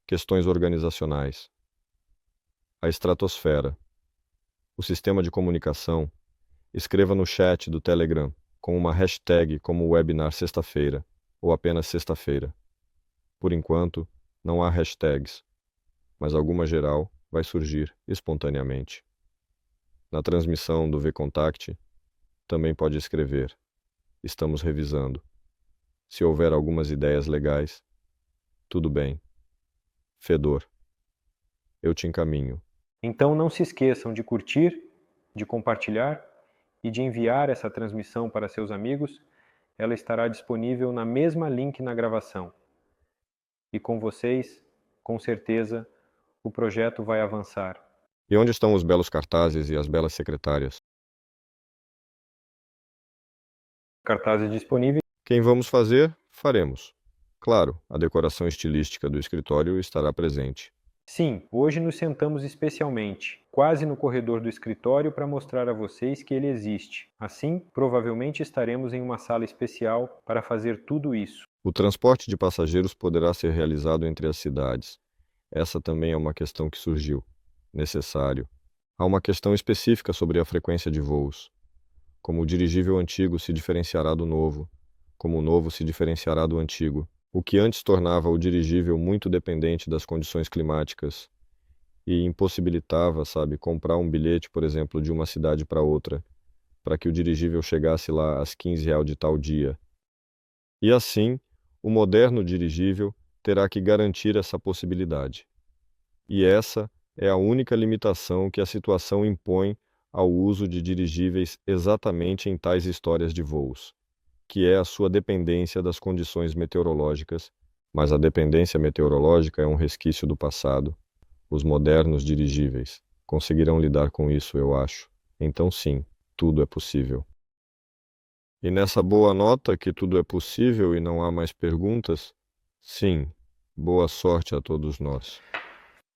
questões organizacionais, a estratosfera, o sistema de comunicação. Escreva no chat do Telegram com uma hashtag como webinar sexta-feira ou apenas sexta-feira. Por enquanto, não há hashtags, mas alguma geral vai surgir espontaneamente. Na transmissão do VContact, também pode escrever. Estamos revisando. Se houver algumas ideias legais, tudo bem. Fedor, eu te encaminho. Então não se esqueçam de curtir, de compartilhar e de enviar essa transmissão para seus amigos. Ela estará disponível na mesma link na gravação. E com vocês, com certeza, o projeto vai avançar. E onde estão os belos cartazes e as belas secretárias? Cartazes disponíveis. Quem vamos fazer, faremos. Claro, a decoração estilística do escritório estará presente. Sim, hoje nos sentamos especialmente, quase no corredor do escritório para mostrar a vocês que ele existe. Assim, provavelmente estaremos em uma sala especial para fazer tudo isso. O transporte de passageiros poderá ser realizado entre as cidades. Essa também é uma questão que surgiu. Necessário. Há uma questão específica sobre a frequência de voos. Como o dirigível antigo se diferenciará do novo, como o novo se diferenciará do antigo. O que antes tornava o dirigível muito dependente das condições climáticas e impossibilitava, sabe, comprar um bilhete, por exemplo, de uma cidade para outra, para que o dirigível chegasse lá às 15 horas de tal dia. E assim, o moderno dirigível terá que garantir essa possibilidade. E essa é a única limitação que a situação impõe ao uso de dirigíveis exatamente em tais histórias de voos, que é a sua dependência das condições meteorológicas, mas a dependência meteorológica é um resquício do passado. Os modernos dirigíveis conseguirão lidar com isso, eu acho. Então, sim, tudo é possível. E nessa boa nota que tudo é possível e não há mais perguntas, sim, boa sorte a todos nós.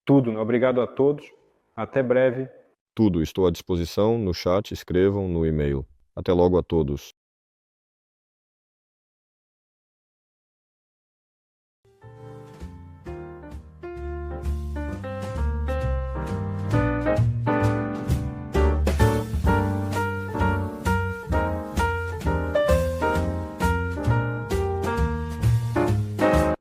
Tudo, obrigado a todos. Até breve. Tudo, estou à disposição no chat, escrevam no e-mail. Até logo a todos.